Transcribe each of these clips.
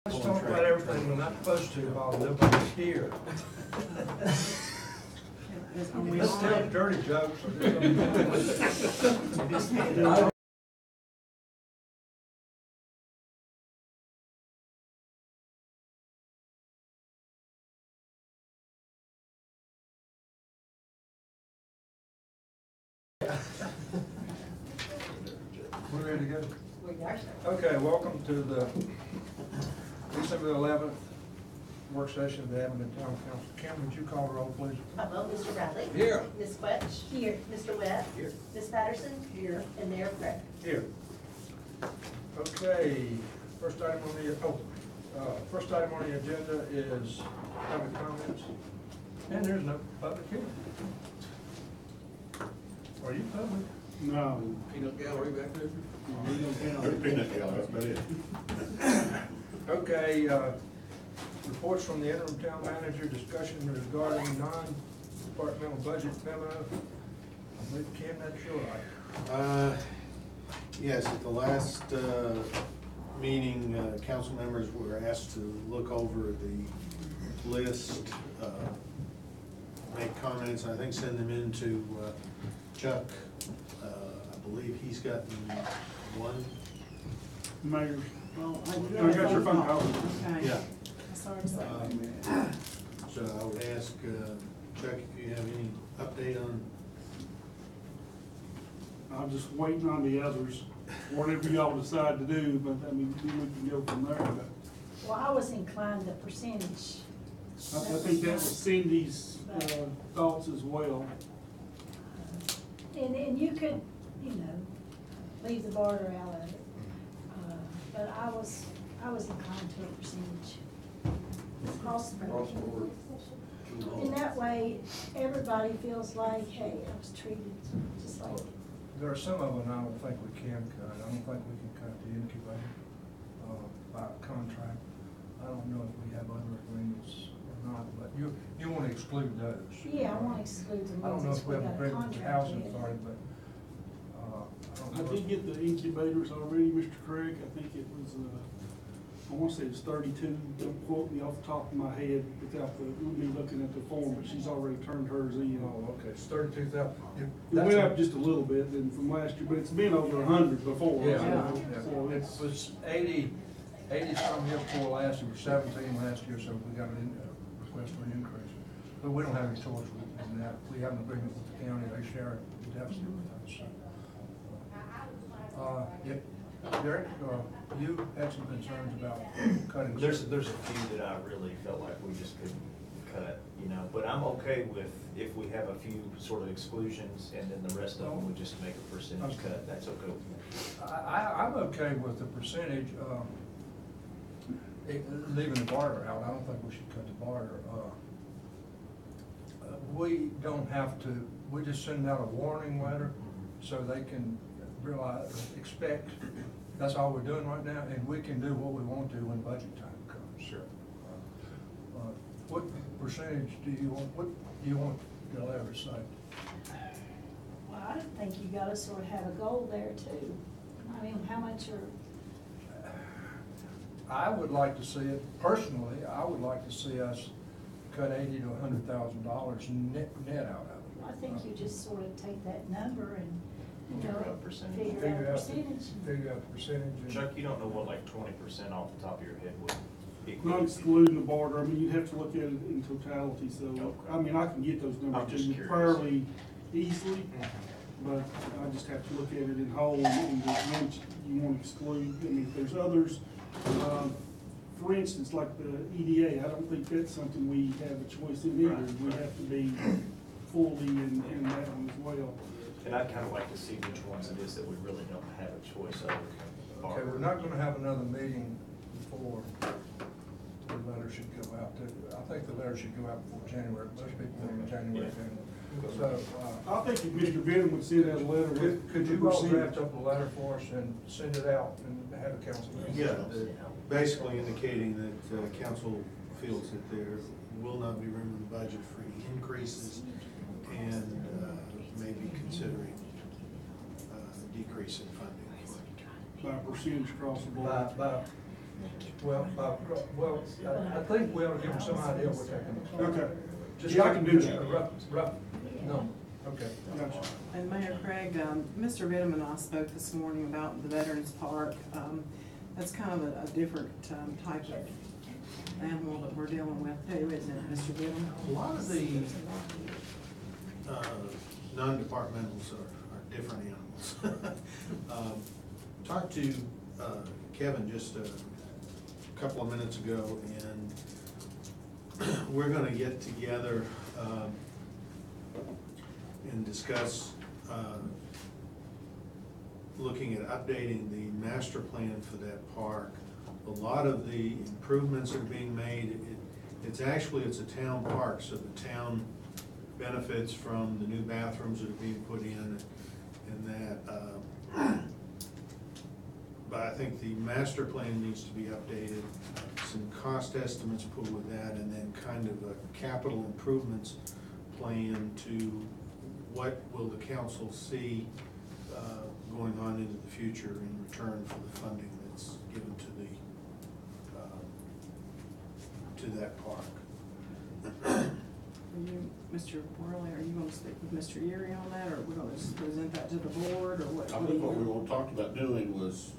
Let's talk about everything we're not supposed to while nobody's here. Let's tell dirty jokes. We're ready to go? We are, sir. Okay, welcome to the December 11th work session of the Abington Town Council. Cameron, would you call the roll, please? I vote Mr. Bradley. Here. Ms. Quetch. Here. Mr. Webb. Here. Ms. Patterson. Here. And Mayor Craig. Here. Okay, first item on the agenda is public comments. And there's no public here. Are you public? No. Peanut gallery back there? Peanut gallery, that's about it. Okay, reports from the interim town manager, discussion regarding non-departmental budget memo. I believe, Ken, that's your item. Yes, at the last meeting, council members were asked to look over the list, make comments, I think send them in to Chuck. I believe he's gotten one. Mayor. Well, I got your phone call. Okay. Yeah. Sorry, sorry. So I would ask Chuck if you have any update on. I'm just waiting on the others, whatever y'all decide to do, but I mean, we can go from there. But Well, I was inclined the percentage. I think that was Cindy's thoughts as well. And you could, you know, leave the barter out of it. But I was inclined to a percentage. Across the board. In that way, everybody feels like, hey, I was treated just like. There are some of them I don't think we can cut. I don't think we can cut the incubator by contract. I don't know if we have other agreements or not, but you want to exclude those. Yeah, I want to exclude the I don't ones know that if we we have an got a agreement with the contract housing with. authority, but I did get the incubators already, Mr. Craig. I think it was, I want to say it's 32. Don't quote me off the top of my head without me looking at the form, but she's already turned hers in. Oh, okay, it's 32,000. It went up just a little bit than from last year, but it's been over 100 before. Yeah, So it it's, was 80 some year before last, it was 17 last year, so we got a request for an increase. But we don't have any choice in that. We have an agreement with the county, they share the deficit with us, so. Yeah, Derek, you had some concerns about cutting. There's a few that I really felt like we just couldn't cut, you know, but I'm okay with if we have a few sort of exclusions and then the rest of them we just make a percentage cut, that's okay with me. I'm okay with the percentage, leaving the barter out. I don't think we should cut the barter. We don't have to, we just send out a warning letter so they can realize, expect, that's all we're doing right now, and we can do what we want to when budget time comes. Sure. What percentage do you want the letter to say? Well, I think you gotta sort of have a goal there too. I mean, how much are, I would like to see it, personally, I would like to see us cut $80,000 to $100,000 net out of it. I think you just sort of take that number and, you Figure know, out a percentage. figure out a percentage. Figure out the percentage. and- Chuck, you don't know what like 20% off the top of your head would equal? not excluding the barter, I mean, you'd have to look at it in totality, so, Okay. I mean, I can get those I'm numbers to just you curious. fairly easily, but I just have to look at it in whole, and just once you want to exclude, I mean, if there's others, for instance, like the EDA, I don't think that's something we have a choice in either, Right. we have to be fully in that one as well. And I'd kind of like to see which ones it is that we really don't have a choice over. Okay, we're not gonna have another meeting before the letter should go out. I think the letter should go out before January, most people think January. Yeah. So, I think if Mr. Benham would send out a letter with. could you all draft up a letter for us and send it out and have a council meeting? Yeah, basically indicating that council feels that there will not be room in the budget for any increases and maybe considering decrease in funding. By percentage across the board. By Well, I think we ought to give them some idea what that can. Okay. Just Yeah, I can do just that. a rough number, okay. Gotcha. And Mayor Craig, Mr. Vittum and I spoke this morning about the Veterans Park. That's kind of a different type of animal that we're dealing with too, isn't it, Mr. Vittum? A lot of the non-departmentals are different animals. Talked to Kevin just a couple of minutes ago, and we're gonna get together and discuss looking at updating the master plan for that park. A lot of the improvements that are being made, it's a town park, so the town benefits from the new bathrooms that are being put in and that. But I think the master plan needs to be updated, some cost estimates put with that, and then kind of a capital improvements plan to what will the council see going on into the future in return for the funding that's given to that park. Are you, Mr. Worley, are you gonna speak with Mr. Erie on that, or we're gonna just present that to the board, or what? I think what we were talking about doing was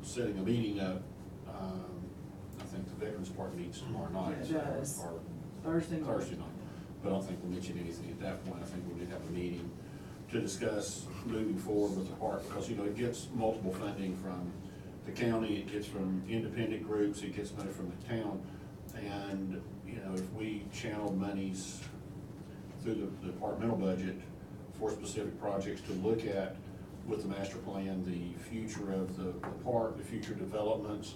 setting a meeting up. I think the Veterans Park meets tomorrow night. Yeah, it does. Or Thursday night. Thursday night. But I don't think we'll mention anything at that point. I think we need to have a meeting to discuss moving forward with the park, because, you know, it gets multiple funding from the county, it gets from independent groups, it gets money from the town. And, you know, if we channel monies through the departmental budget for specific projects to look at with the master plan, the future of the park, the future developments,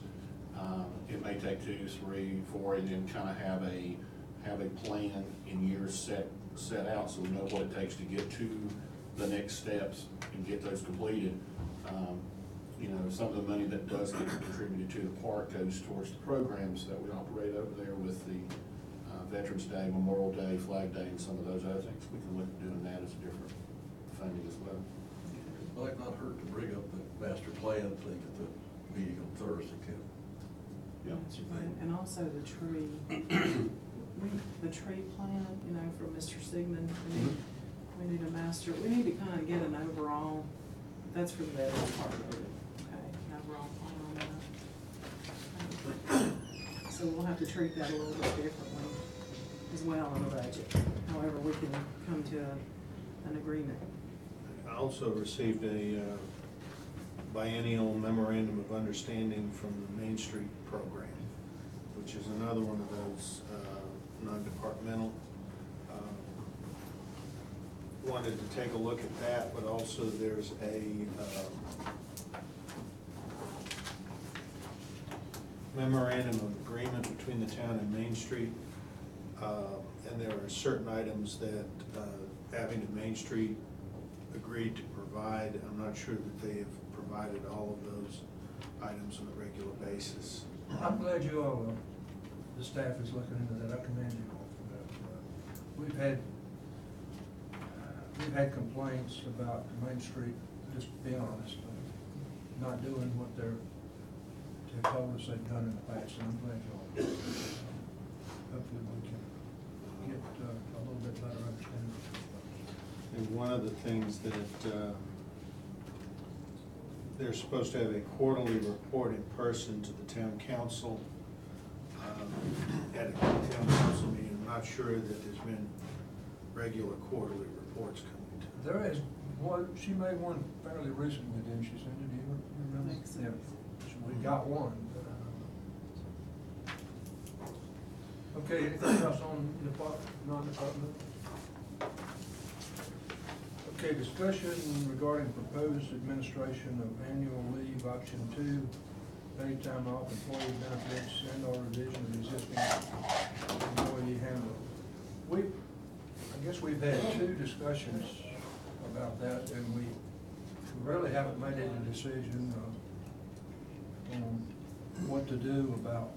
it may take 2, 3, 4, and then kind of have a plan in years set out, so we know what it takes to get to the next steps and get those completed. You know, some of the money that does get contributed to the park goes towards the programs that we operate over there with the Veterans Day, Memorial Day, Flag Day, and some of those other things. We can look at doing that as a different funding as well. Might not hurt to bring up the master plan thing at the meeting on Thursday, Kevin. Yeah. And also the tree, the tree plan, you know, from Mr. Sigmund, we need a master, we need to kind of get an overall, that's for the veterans part of it, okay, an overall plan on that. So we'll have to treat that a little bit differently as well in the budget, however we can come to an agreement. I also received a biennial memorandum of understanding from the Main Street program, which is another one of those non-departmental. Wanted to take a look at that, but also there's a memorandum of agreement between the town and Main Street. And there are certain items that Abington Main Street agreed to provide. I'm not sure that they have provided all of those items on a regular basis. I'm glad you all, the staff is looking into that. I commend you all for that. We've had complaints about Main Street, just being honest, not doing what they've told us they've done in the past, and I'm glad you all. Hopefully we can get a little bit better understanding. And one of the things that they're supposed to have a quarterly report in person to the town council at a town council meeting. I'm not sure that there's been regular quarterly reports coming to. There is one, she made one fairly recently, didn't she, Cindy? Do you remember? I think so. Yeah, so we got one. Okay, anything else on non-departmental? Okay, discussion regarding proposed administration of annual leave, option 2, paid time off, employee benefits, and/or revision of existing employee handbook. I guess we've had 2 discussions about that, and we really haven't made any decision on what to do about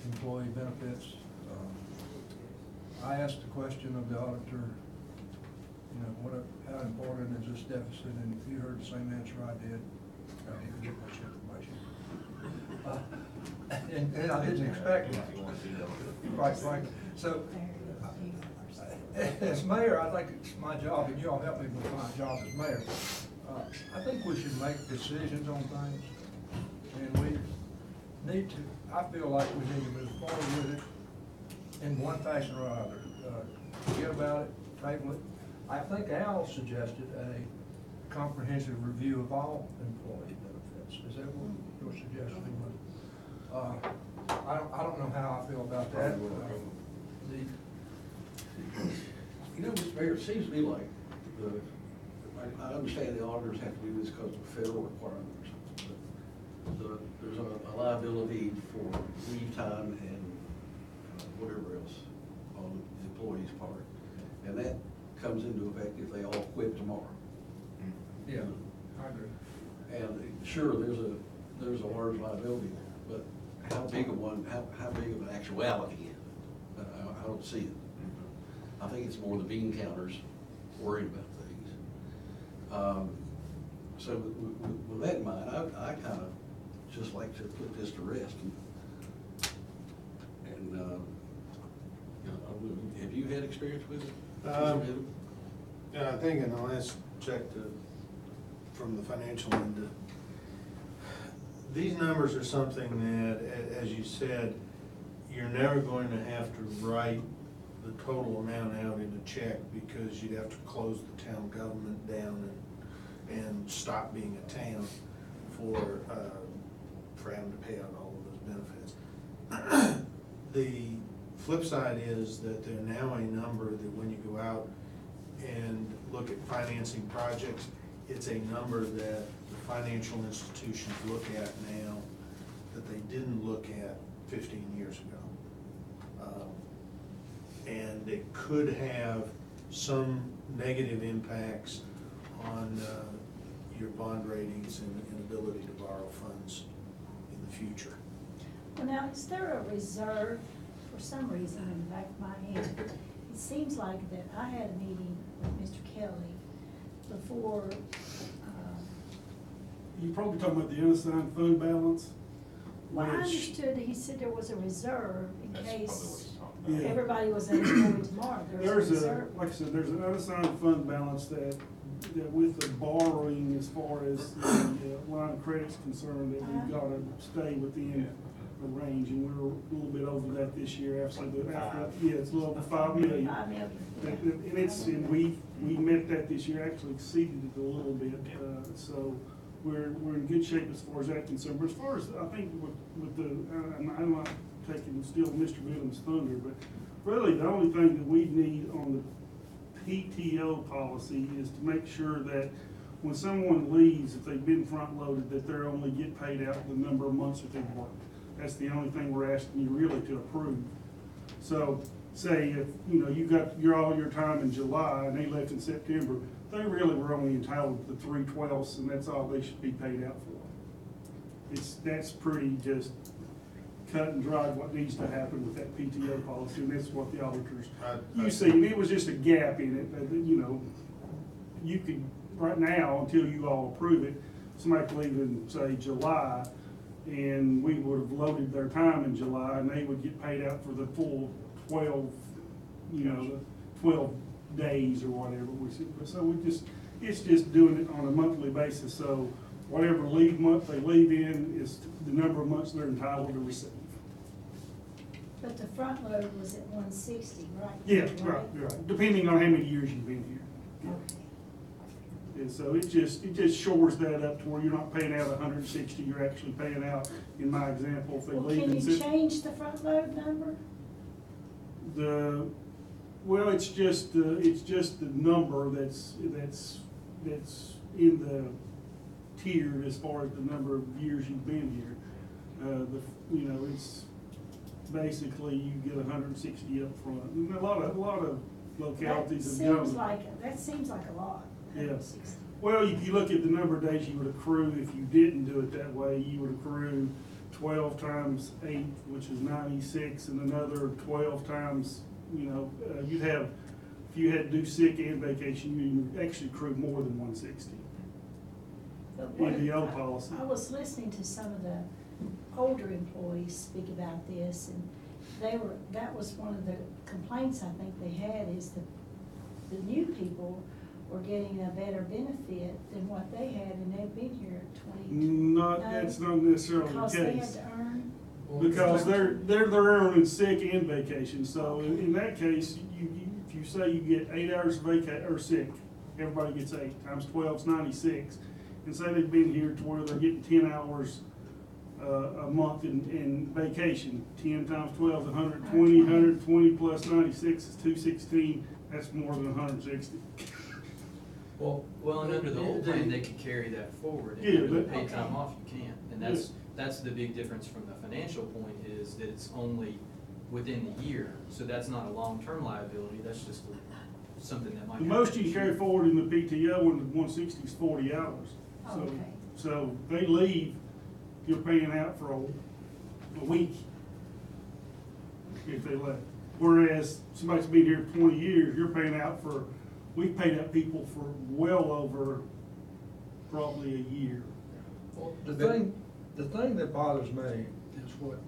employee benefits. I asked the question of the auditor, you know, how important is this deficit, and if you heard the same answer I did, I didn't get much information. and I didn't expect it, quite frankly. So, as mayor, I think it's my job, and you all help me with my job as mayor. I think we should make decisions on things, and we need to, I feel like we need to move forward with it in one fashion or other. Forget about it, table it. I think Al suggested a comprehensive review of all employee benefits. Is that what your suggestion was? I don't know how I feel about that. You know, Mr. Mayor, it seems to me like I understand the auditors have to do this because of federal requirements. But there's a liability for leave time and whatever else on the employee's part. And that comes into effect if they all quit tomorrow. Yeah, I agree. And sure, there's a large liability there, but how big of one, how big of an actuality is it? I don't see it. I think it's more the bean counters worried about things. So with that in mind, I kind of just like to put this to rest. And you know, have you had experience with it? Yeah, I think in the last check from the financial end, these numbers are something that, as you said, you're never going to have to write the total amount out in a check because you'd have to close the town government down and stop being a town for having to pay out all of those benefits. The flip side is that there are now a number that when you go out and look at financing projects, it's a number that the financial institutions look at now that they didn't look at 15 years ago. And it could have some negative impacts on your bond ratings and ability to borrow funds in the future. Well, now, is there a reserve, for some reason, in the back of my head? It seems like that I had a meeting with Mr. Kelly before, You're probably talking about the unassigned fund balance. well, I which- understood that he said there was a reserve in That's probably what case he's talking Yeah. everybody was unemployed tomorrow. There's There's a reserve. like I said, there's an unassigned fund balance that with the borrowing as far as the line of credit's concerned, that we've gotta stay within the range, and we're a little bit over that this year after, yeah, it's a little over 5 million. 5 million. And we met that this year, actually exceeded it a little bit, so we're in good shape as far as that concerned. But as far as, I think with the, I'm not taking still Mr. Billings' thunder, but really the only thing that we need on the PTO policy is to make sure that when someone leaves, if they've been front-loaded, that they're only get paid out the number of months that they've worked. That's the only thing we're asking you really to approve. So, say if, you know, you got all your time in July and they left in September, they really were only entitled to 3/12, and that's all they should be paid out for. That's pretty just cut and dried what needs to happen with that PTO policy, and that's what the auditors, you see, and it was just a gap in it, but, you know, you could, right now, until you all approve it, somebody could leave in, say, July, and we would have loaded their time in July, and they would get paid out for the full 12, you know, the 12 days or whatever. So it's just doing it on a monthly basis, so whatever leave month they leave in is the number of months they're entitled to receive. But the front load was at 160, right? Yeah, right, depending on how many years you've been here. Okay. And so it just shores that up to where you're not paying out 160, you're actually paying out, in my example, if they Well, leave can in you change the front load number? Well, it's just the number that's in the tier as far as the number of years you've been here. You know, it's basically you get 160 up front. And a lot of localities have done. That seems like a lot. Yeah. 160. Well, if you look at the number of days you would accrue, if you didn't do it that way, you would accrue 12 times 8, which is 96, and another 12 times, you know, you'd have, if you had to do sick and vacation, you actually accrue more than 160. But what- PTO policy. I was listening to some of the older employees speak about this, and that was one of the complaints I think they had, is the new people were getting a better benefit than what they had, and they've been here 20. Not, No, that's not necessarily the Because they had case. to earn. Because they're earning sick and vacation, so in that case, if you say you get 8 hours of or sick, everybody gets 8, times 12 is 96. And say they've been here to where they're getting 10 hours a month in vacation, 10 times 12 is 120, 120 plus 96 is 216, that's more than 160. Well, and under the old plan, they could carry that forward, Yeah, and under the but- paid time off, you can't. And that's the big difference from the financial point, is that it's only within the year. So that's not a long-term liability, that's just something that might. The happen most you this can carry year. forward in the PTO in the 160 is 40 hours. So, Okay. so they leave, you're paying out for a week if they left. Whereas somebody's been here 20 years, you're paying out for, we've paid out people for well over probably a year. Well, the thing that bothers me is what,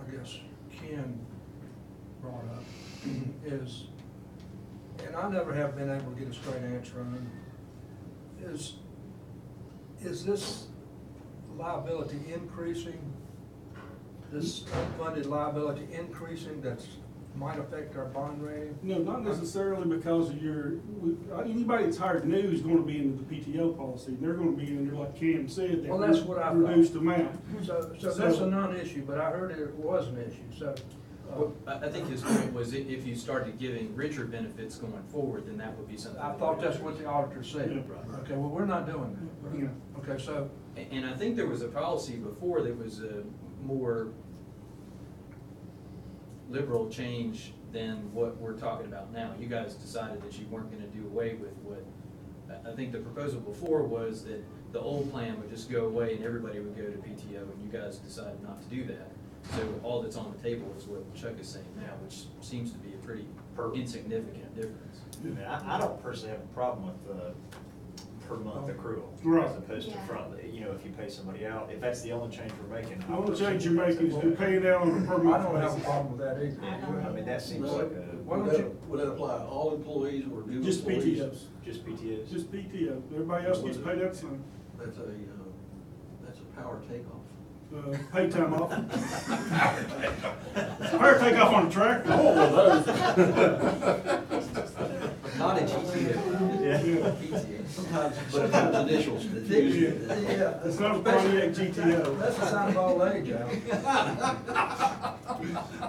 I guess Ken brought up, is, and I never have been able to get a straight answer on, is this liability increasing? This unfunded liability increasing that's might affect our bond rating? No, not necessarily because of anybody that's hired new is gonna be into the PTO policy. They're gonna be under, like Cam said, Well, that's what I that thought. reduced amount. So that's a non-issue, but I heard it was an issue, so. Well, I think his point was if you started giving richer benefits going forward, then that would be something. I thought that's what the auditor said. Yeah. Okay, well, we're not doing that. Yeah. Okay, so, And I think there was a policy before that was a more liberal change than what we're talking about now. You guys decided that you weren't gonna do away with what, I think the proposal before was that the old plan would just go away and everybody would go to PTO, and you guys decided not to do that. So all that's on the table is what Chuck is saying now, which seems to be a pretty insignificant difference. I mean, I don't personally have a problem with the per month accrual. Right. As opposed to Yeah. front, if you pay somebody out, if that's the only change we're making. The only change you're making is you're paying out on a per I month don't have a basis. problem with that either. I mean, that seems No, like a, Why don't you- Would that apply to all employees or new employees? Just PTOs, just PTOs. just PTO. Everybody else gets paid out some, That's a power takeoff. paid time off. Hire takeoff on a tractor. Not a GTO. Yeah. PTA. Sometimes initials. Yeah. It's not a Pontiac GTO. That's a sign of old age, Al.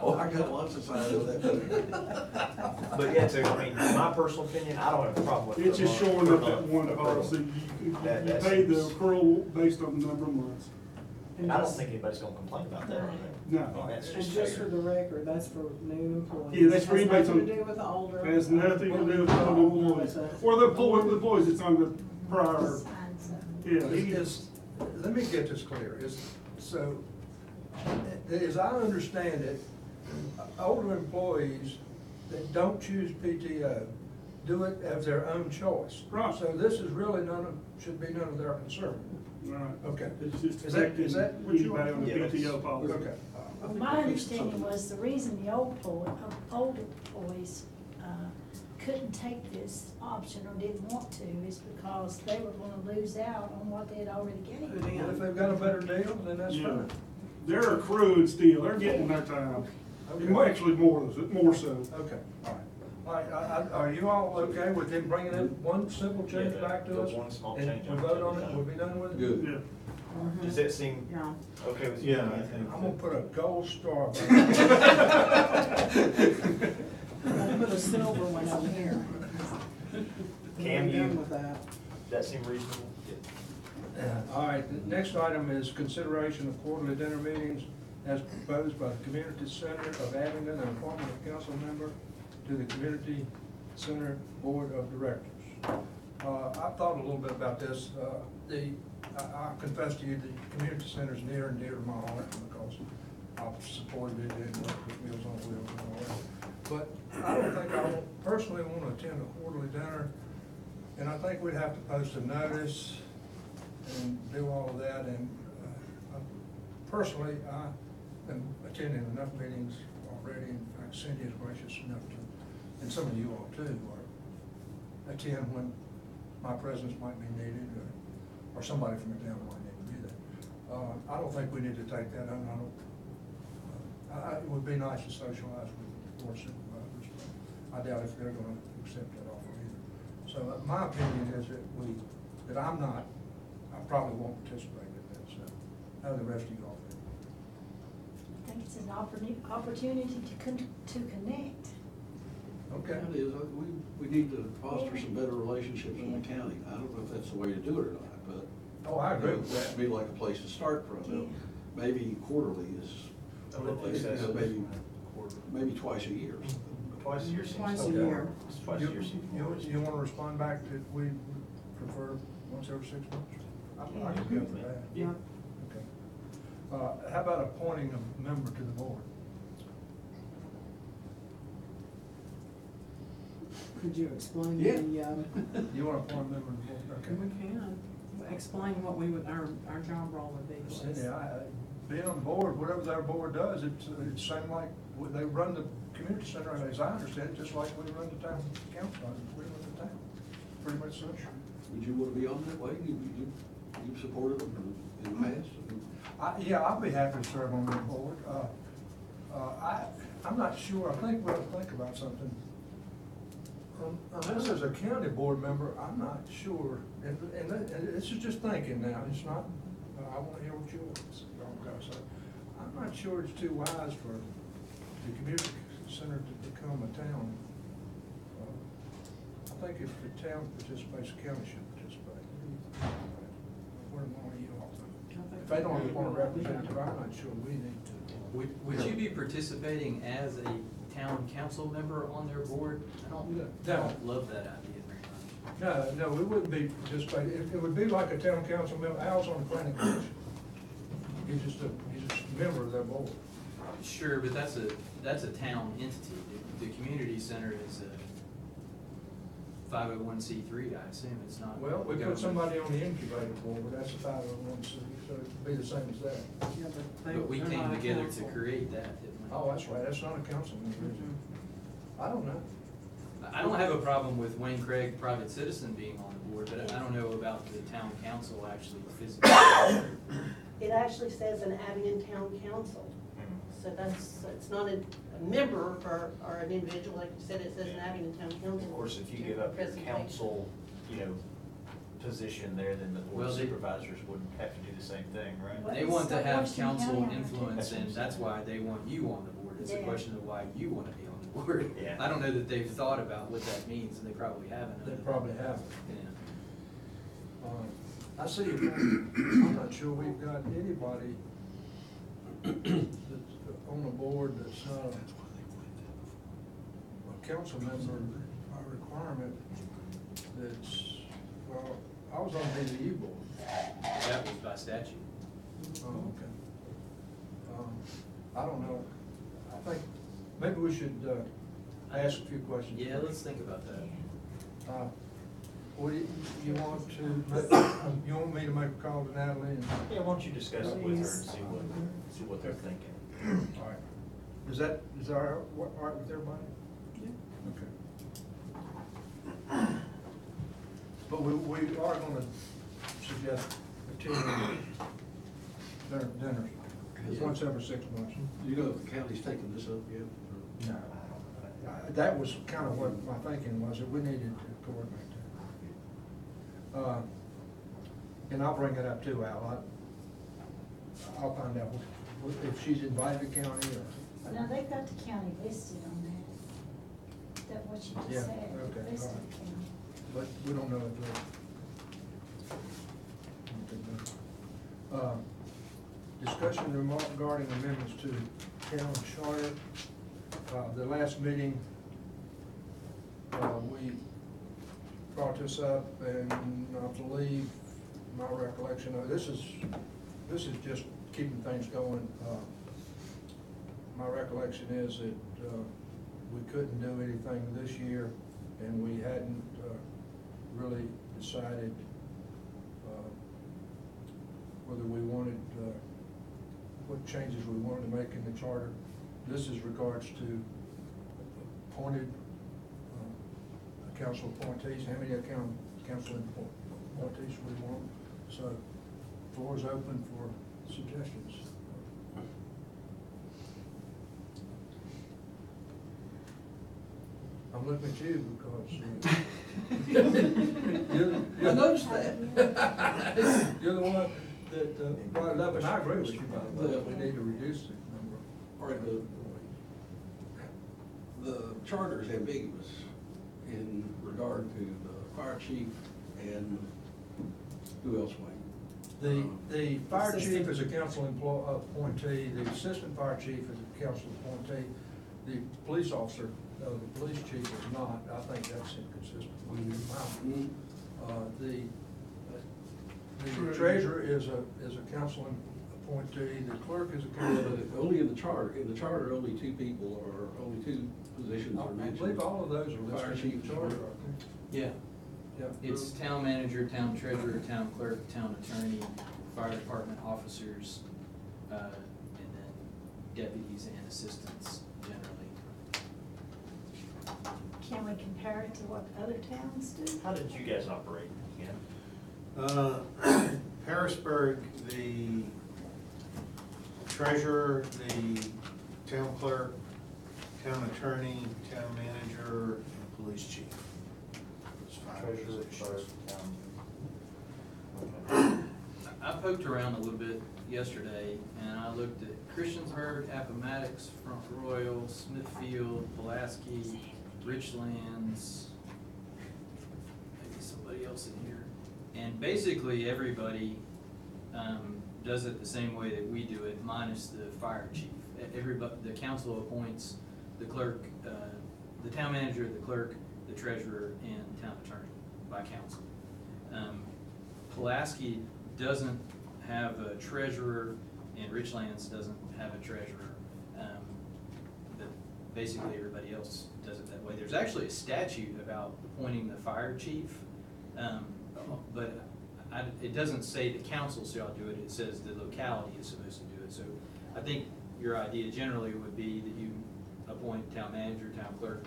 Oh, I got lots of signs of that. But yeah, so, I mean, my personal opinion, I don't have a problem with. It's the just month- showing per up that month one accrual. policy. You That pay the seems- accrual based on the number of months. And I don't think anybody's gonna complain about that, are they? No. That's And just just for fair. the record, that's for new employees. Yeah, that's rebates Has on- nothing to do with the older. It has nothing to do with the employees. Or the employees that's on the prior, Signs of- yeah. he- Let me get this clear, so, as I understand it, older employees that don't choose PTO do it as their own choice. Right. So this is really should be none of their concern. Right. Okay. It's just Is that affecting what you anybody on the Yeah, that's- PTO policy. Okay. Well, my understanding was the reason the old employees couldn't take this option or didn't want to is because they were gonna lose out on what they had already gained. Well, if they've got a better deal, then that's Yeah. fine. They're accruing still, they're getting their time. Okay. Actually, more so. Okay, all right. All right, are you all okay with them bringing in one simple change Yeah, back to the us? one small And change we on vote on it. it, we'll be done with it? Good. Yeah. Does that seem Yeah. okay with you? Yeah, I think. I'm gonna put a gold star by I'll put a silver one over here. Can We're done you- with that. Does that seem reasonable? All right, the next item is consideration of quarterly dinner meetings as proposed by the Community Center of Abingdon and appointment of council member to the Community Center Board of Directors. I thought a little bit about this. I confess to you, the community center is near and dear to my heart because I've supported it and worked with Meals on Wheels and all that. But I don't think I personally want to attend a quarterly dinner. And I think we'd have to post a notice and do all of that, and personally, I am attending enough meetings already, in fact, Cindy is gracious enough to, and some of you all too, or attend when my presence might be needed, or somebody from the town might need to be there. I don't think we need to take that, it would be nice to socialize with board supervisors, but I doubt if they're gonna accept that offer either. So my opinion is that I probably won't participate in that, so how the rest of you all feel. I think it's an opportunity to connect. Okay. It is, we need to foster some better relationships in the county. I don't know if that's the way to do it or not, but. Oh, I agree with That'd that. be like a place to start from. Yeah. Maybe quarterly is, A little excessive. maybe twice a year. Twice a year seems. Twice a okay. year. Twice a year seems. You wanna respond back that we prefer once every 6 months? I can go for that. Yeah. Okay. How about appointing a member to the board? Could you explain Yeah. You wanna appoint a member to the board? Okay. We can, explain what we would, our job role would be. Cindy, being on the board, whatever their board does, it's same like, they run the community center, as I understand it, just like we run the town council, we run the town, pretty much so. Would you want to be on that way? You've supported them in the past? Yeah, I'll be happy to serve on that board. I'm not sure, I think we'll think about something. Unless there's a county board member, I'm not sure, and this is just thinking now, it's not, I wanna hear what you all gotta say. I'm not sure it's too wise for the community center to become a town. I think if the town participates, the county should participate. Where do you all think? If they don't want a representative, I'm not sure we need to. Would you be participating as a town council member on their board? I don't love that idea very much. No, we wouldn't be participating. It would be like a town council member. Al's on the planning commission. He's just a member of that board. Sure, but that's a town entity. The community center is a 501c3, I assume, it's not. Well, we put government. somebody on the incubator board, but that's a 501c, so it'd be the same as that. Yeah, But we they're came not a together to council. create that, didn't we? Oh, that's right. That's not a council member, is it? I don't know. I don't have a problem with Wayne Craig, private citizen, being on the board, but I don't know about the town council actually physically. It actually says an Abington Town Council. So it's not a member or an individual, like you said, it says an Abington Town Council. Of course, if you give up your Presentation. council, position there, then the board Well, of they- supervisors wouldn't have to do the same thing, right? Well, They want to have Washington council County, influence, and That's that's why they want you on the board. It's a Yeah. question of why you want to be on the board. Yeah. I don't know that they've thought about what that means, and they probably haven't. They probably have. Yeah. I see your point. I'm not sure we've got anybody that's on the board that's not a council member by requirement that's, well, I was on the BZU board. That was by statute. Oh, okay. I don't know. I think maybe we should ask a few questions. Yeah, let's think about that. What do you want to, you want me to make a call to Natalie? And Yeah, why don't you discuss it with her and see what they're thinking? all right. Is that all right with everybody? Yeah. Okay. But we are gonna suggest attending dinners, once every 6 months. Do you know if the county's taken this up yet? or- No. That was kind of what my thinking was, that we needed to coordinate that. And I'll bring it up too, Al. I'll find out if she's invited the county or. Now, they've got the county listed on that. That what you Yeah, just said, okay, listed all right. the county. But we don't know if they're. Discussion regarding amendments to town charter. The last meeting, we brought this up, and I believe, my recollection of, this is just keeping things going. My recollection is that, we couldn't do anything this year, and we hadn't, really decided, whether we wanted, what changes we wanted to make in the charter. This is regards to appointed council appointees, how many council appointees we want. So, floor is open for suggestions. I'm looking at you because I noticed that. you're the one that brought it up, and I agree with you, by the way, we need to reduce the number. All right, the charter is ambiguous in regard to the fire chief and who else, Wayne? The fire chief is a council appointee, the assistant fire chief is a council appointee, the police officer, the police chief is not. I think that's inconsistent with your mouth. The treasurer is a council appointee, the clerk is a council. Only in the charter, only two people only two positions are I mentioned. believe all of those are Fire listed in chief the charter. Yeah, Yeah. it's town manager, town treasurer, town clerk, town attorney, fire department officers, and then deputies and assistants generally. Can we compare it to what other towns do? How did you guys operate again? Harrisburg, the treasurer, the town clerk, town attorney, town manager, and police chief. Those five Treasurer, positions. clerk, town. I poked around a little bit yesterday, and I looked at Christiansburg, Appomattox, Front Royal, Smithfield, Pulaski, Richlands, maybe somebody else in here. And basically, everybody does it the same way that we do it, minus the fire chief. Everybody, the council appoints the clerk, the town manager, the clerk, the treasurer, and town attorney by council. Pulaski doesn't have a treasurer, and Richlands doesn't have a treasurer. But basically, everybody else does it that way. There's actually a statute about appointing the fire chief, but it doesn't say the council shall do it, it says the locality is supposed to do it. So I think your idea generally would be that you appoint town manager, town clerk,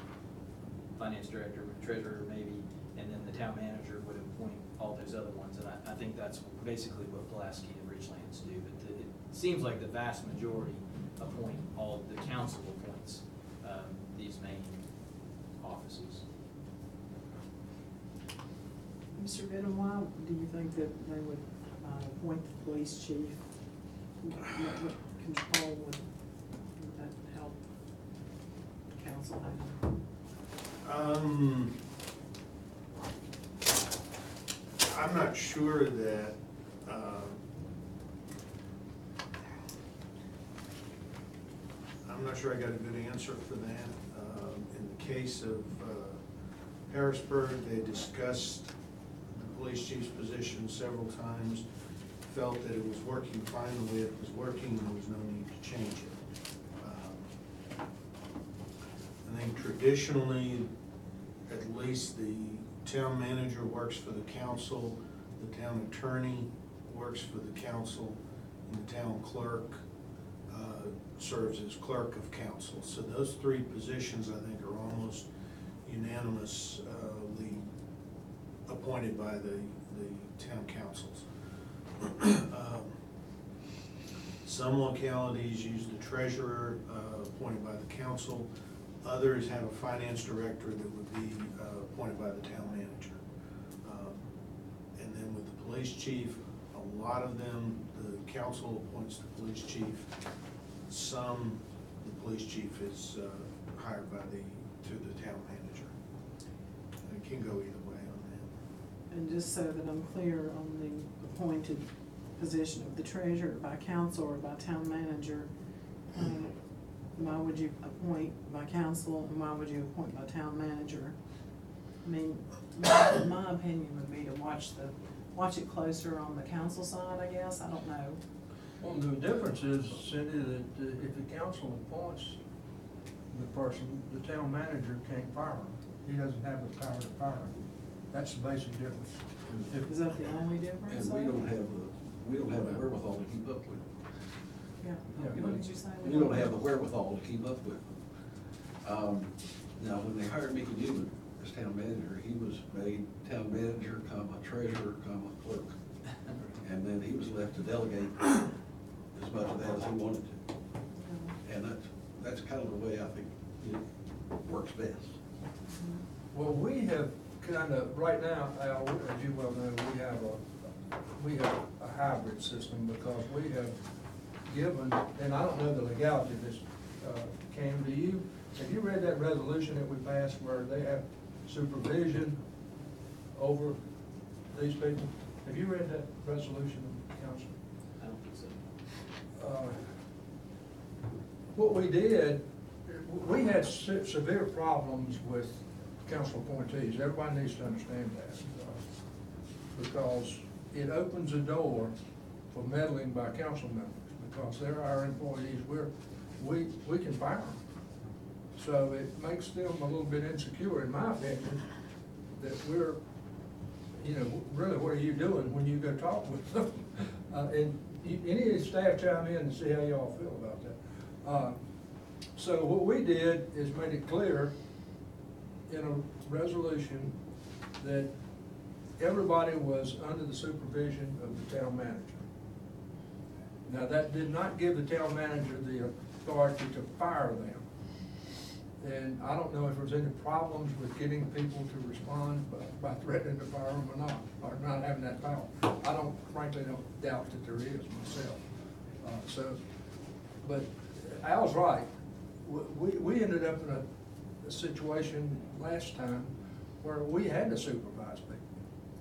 finance director, treasurer maybe, and then the town manager would appoint all those other ones. And I think that's basically what Pulaski and Richlands do. But it seems like the vast majority appoint, all the council appoints these main offices. Mr. Benham, why do you think that they would appoint the police chief? What control would that help the council have? I'm not sure that, I'm not sure I got a good answer for that. In the case of Harrisburg, they discussed the police chief's position several times, felt that it was working fine the way it was working, there was no need to change it. I think traditionally, at least the town manager works for the council, the town attorney works for the council, and the town clerk serves as clerk of council. So those three positions, I think, are almost unanimously appointed by the town councils. Some localities use the treasurer appointed by the council. Others have a finance director that would be appointed by the town manager. And then with the police chief, a lot of them, the council appoints the police chief. Some, the police chief is hired by through the town manager. It can go either way on that. And just so that I'm clear on the appointed position of the treasurer by council or by town manager, why would you appoint by council and why would you appoint by town manager? I mean, my opinion would be to watch it closer on the council side, I guess, I don't know. Well, the difference is, Cindy, that if the council appoints the person, the town manager can't fire him. He doesn't have the power to fire him. That's the basic difference. Is that the only difference? And we don't have we don't have the wherewithal to keep up with. Yeah, Yeah, what did you say? We don't have the wherewithal to keep up with. Now, when they hired Mickey Newman as town manager, he was made town manager, treasurer, clerk. And then he was left to delegate as much of that as he wanted to. And that's kind of the way I think it works best. Well, we have kind of, right now, Al, as you well know, we have a hybrid system because we have given, and I don't know the legality of this, Cam, do you? Have you read that resolution that we passed where they have supervision over these people? Have you read that resolution, Council? I don't think so. What we did, we had severe problems with council appointees. Everybody needs to understand that. Because it opens a door for meddling by council members, because they're our employees, we can fire them. So it makes them a little bit insecure, in my opinion, that we're, you know, really, what are you doing when you go talk with them? And any of the staff chime in and see how y'all feel about that. So what we did is made it clear in a resolution that everybody was under the supervision of the town manager. Now, that did not give the town manager the authority to fire them. And I don't know if there's any problems with getting people to respond by threatening to fire them or not, or not having that power. I frankly don't doubt that there is myself. But Al's right. We ended up in a situation last time where we had to supervise people.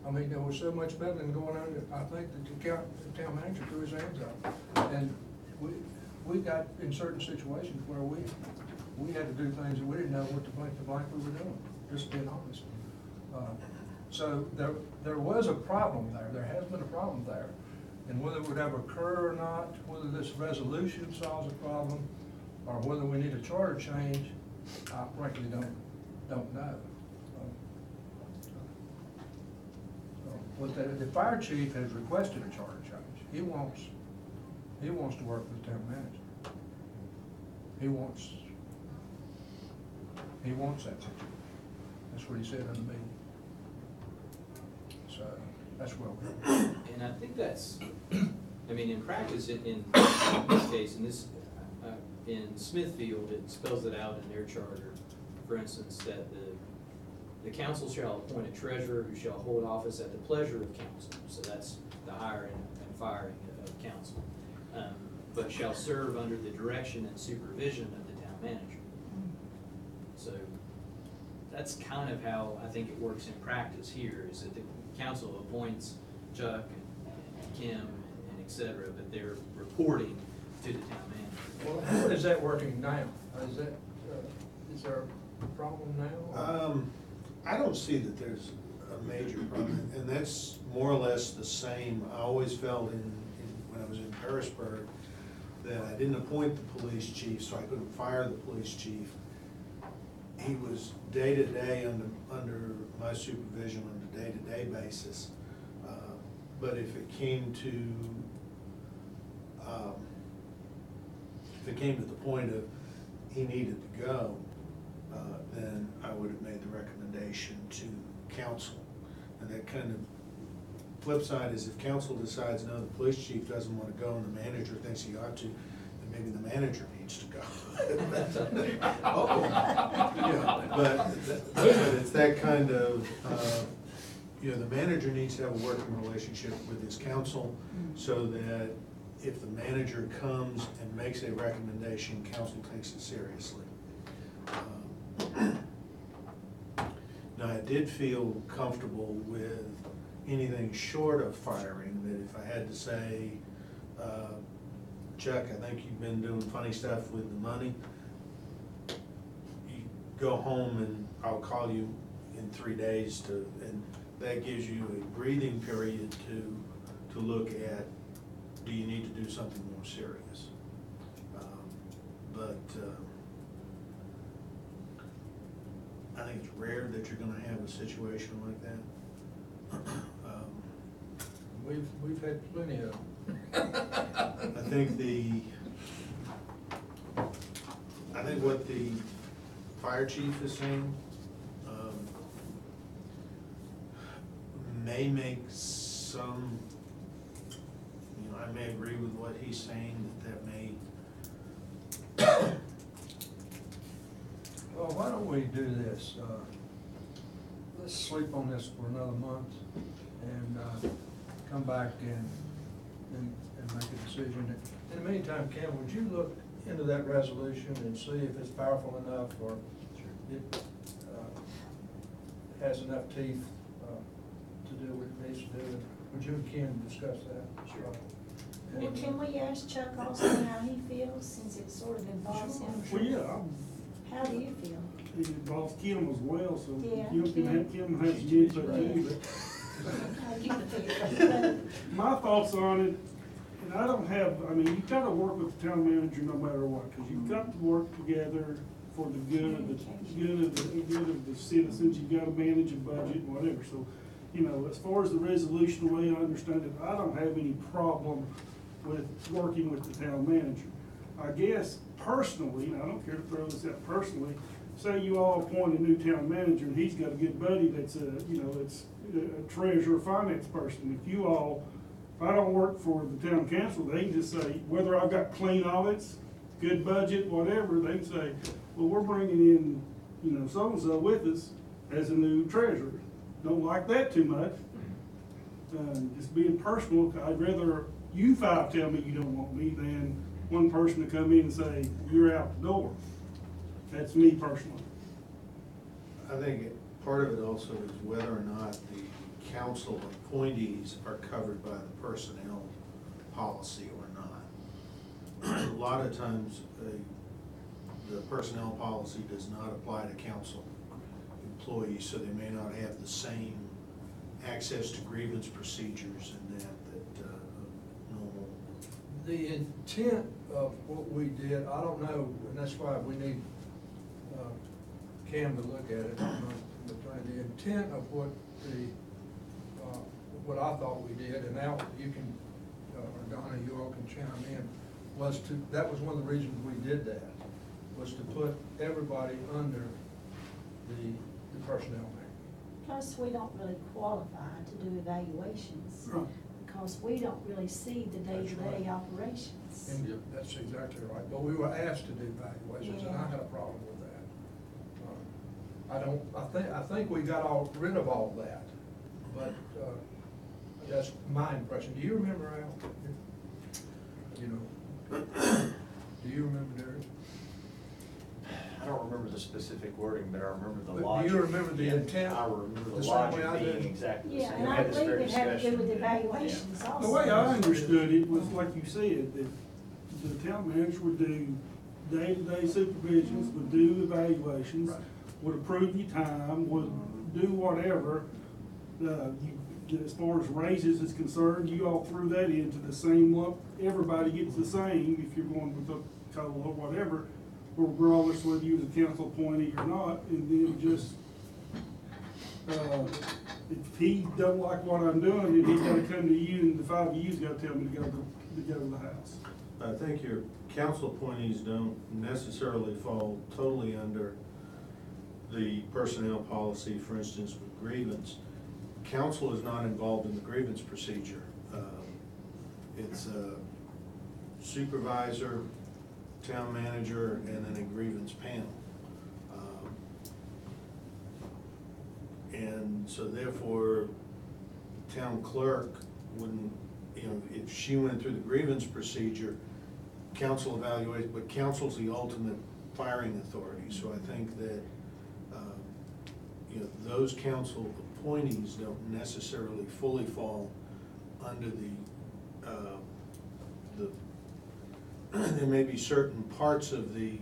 I mean, there was so much meddling going on that I think that the town manager threw his hands up. And we got in certain situations where we had to do things that we didn't know what the blank we were doing, just being honest. So there was a problem there. There has been a problem there. And whether it would ever occur or not, whether this resolution solves the problem, or whether we need a charter change, I frankly don't know. But the fire chief has requested a charter change. He wants to work with the town manager. He wants that situation. That's what he said in the meeting. So that's where we're at. And I think that's, I mean, in practice, in this case, in Smithfield, it spells it out in their charter, for instance, that the council shall appoint a treasurer who shall hold office at the pleasure of council. So that's the hiring and firing of council. But shall serve under the direction and supervision of the town manager. So that's kind of how I think it works in practice here, is that the council appoints Chuck and Kim and et cetera, but they're reporting to the town manager. Well, how is that working now? Is there a problem now? I don't see that there's a major problem, and that's more or less the same. I always felt when I was in Harrisburg that I didn't appoint the police chief, so I couldn't fire the police chief. He was day-to-day under my supervision on a day-to-day basis. But if it came to the point of he needed to go, then I would have made the recommendation to council. And that kind of flip side is if council decides, no, the police chief doesn't want to go and the manager thinks he ought to, then maybe the manager needs to go. But it's that kind of, the manager needs to have a working relationship with his council so that if the manager comes and makes a recommendation, council takes it seriously. Now, I did feel comfortable with anything short of firing, that if I had to say, Chuck, I think you've been doing funny stuff with the money, you go home and I'll call you in 3 days and that gives you a breathing period to look at, do you need to do something more serious? I think it's rare that you're gonna have a situation like that. We've had plenty of them. I think what the fire chief is saying, may make some, I may agree with what he's saying, that may. Well, why don't we do this? Let's sleep on this for another month and come back and make a decision. In the meantime, Kim, would you look into that resolution and see if it's powerful enough or it has enough teeth to do what it needs to do? Would you and Kim discuss that? Sure. And can we ask Chuck also how he feels, since it sort of involves him? Well, yeah, How do you feel? it involves Kim as well, so Yeah, you can Kim. have Kim has some input too. How you feel? My thoughts on it, and I don't have, I mean, you've gotta work with the town manager no matter what, cause you've got to work together for the good of the citizens, you've gotta manage a budget and whatever, so, as far as the resolution, the way I understand it, I don't have any problem with working with the town manager. I guess personally, and I don't care to throw this out personally, say you all appoint a new town manager and he's got a good buddy that's it's a treasurer, finance person. If I don't work for the town council, they can just say, whether I've got clean audits, good budget, whatever, they can say, well, we're bringing in, so-and-so with us as a new treasurer. Don't like that too much. Just being personal, I'd rather you five tell me you don't want me than one person to come in and say, you're out the door. That's me personally. I think part of it also is whether or not the council appointees are covered by the personnel policy or not. A lot of times, the personnel policy does not apply to council employees, so they may not have the same access to grievance procedures and that normal. The intent of what we did, I don't know, and that's why we need Cam to look at it. The intent of what I thought we did, and now you can, or Donna, you all can chime in, that was one of the reasons we did that, was to put everybody under the personnel manual. Plus, we don't really qualify to do evaluations, Right. because we don't really see the That's day-to-day right. operations. And that's exactly right, but we were asked to do evaluations, and I had a problem with that. I think we got rid of all that, but, that's my impression. Do you remember, Al? Do you remember, Derek? I don't remember the specific wording, but I remember the But do logic. you remember the Yeah, intent? I remember The the same logic way I being did? exactly the Yeah, same. and We I had this believe very it had to do discussion, with yeah. evaluations also. The way I understood it was, like you said, that the town manager would do day-to-day supervisions, would do evaluations, Right. would approve your time, would do whatever. As far as raises is concerned, you all threw that into the same lump. Everybody gets the same if you're going with a COLA or whatever, regardless whether you was a council appointee or not, and then just, if he don't like what I'm doing, then he's gotta come to you, and the five of you's gotta tell me to go to the house. I think your council appointees don't necessarily fall totally under the personnel policy, for instance, with grievance. Council is not involved in the grievance procedure. It's a supervisor, town manager, and then a grievance panel. And so therefore, town clerk wouldn't, if she went through the grievance procedure, council evaluates, but council's the ultimate firing authority. So I think that, those council appointees don't necessarily fully fall under there may be certain parts of the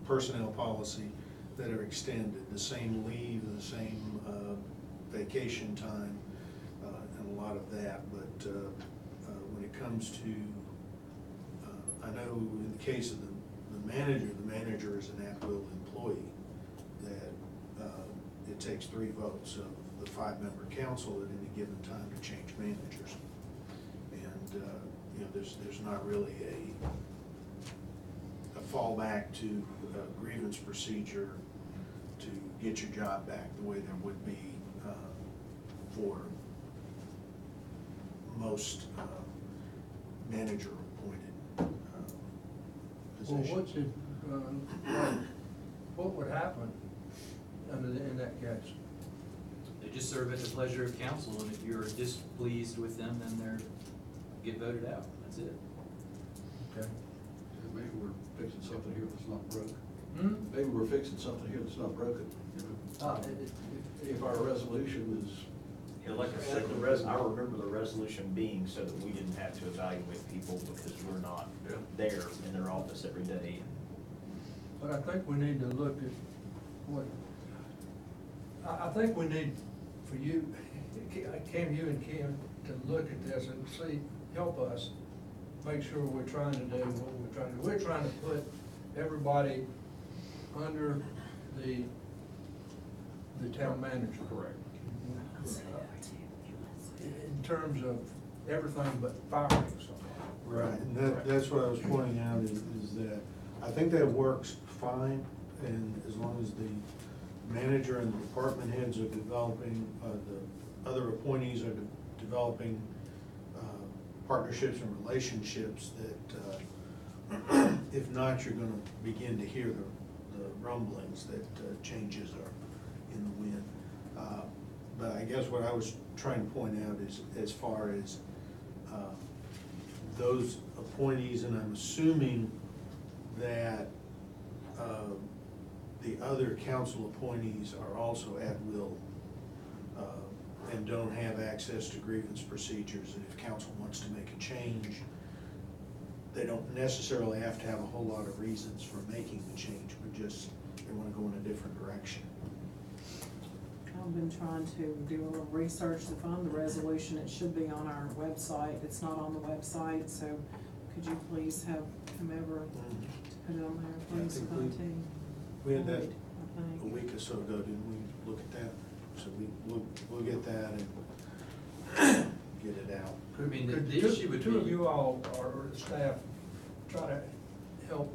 personnel policy that are extended, the same leave, the same vacation time, and a lot of that. But when it comes to, I know in the case of the manager is an at-will employee, that it takes 3 votes of the 5-member council at any given time to change managers. you know, there's not really a fallback to a grievance procedure to get your job back the way there would be for most manager-appointed Well, positions. what would happen in that case? They just serve at the pleasure of council, and if you're displeased with them, then they're, get voted out, that's it. Okay. Maybe we're fixing something here that's not broke. Hmm? Maybe we're fixing something here that's not broken, you know? If our resolution is. Yeah, like I said, I remember the resolution being so that we didn't have to evaluate people because we're not Yeah. there in their office every day. But I think we need to look at what, I think we need for you, Kim, you and Kim, to look at this and see, help us, make sure we're trying to do what we're trying to do. We're trying to put everybody under the town manager. Correct. In terms of everything but firing somebody. Right, and that's what I was pointing out, is that I think that works fine, and as long as the manager and the department heads are developing, the other appointees are developing partnerships and relationships that, if not, you're gonna begin to hear the rumblings that changes are in the wind. But I guess what I was trying to point out is, as far as those appointees, and I'm assuming that the other council appointees are also at will and don't have access to grievance procedures, and if council wants to make a change, they don't necessarily have to have a whole lot of reasons for making the change, but just they wanna go in a different direction. I've been trying to do a little research to find the resolution. It should be on our website. It's not on the website, so could you please have whomever put it on there, please, I think we- Connie? We had that Lloyd, I a think. week or so ago, didn't we, look at that? So we'll get that and get it out. I mean, the Could issue would be. two of you all, or staff, try to help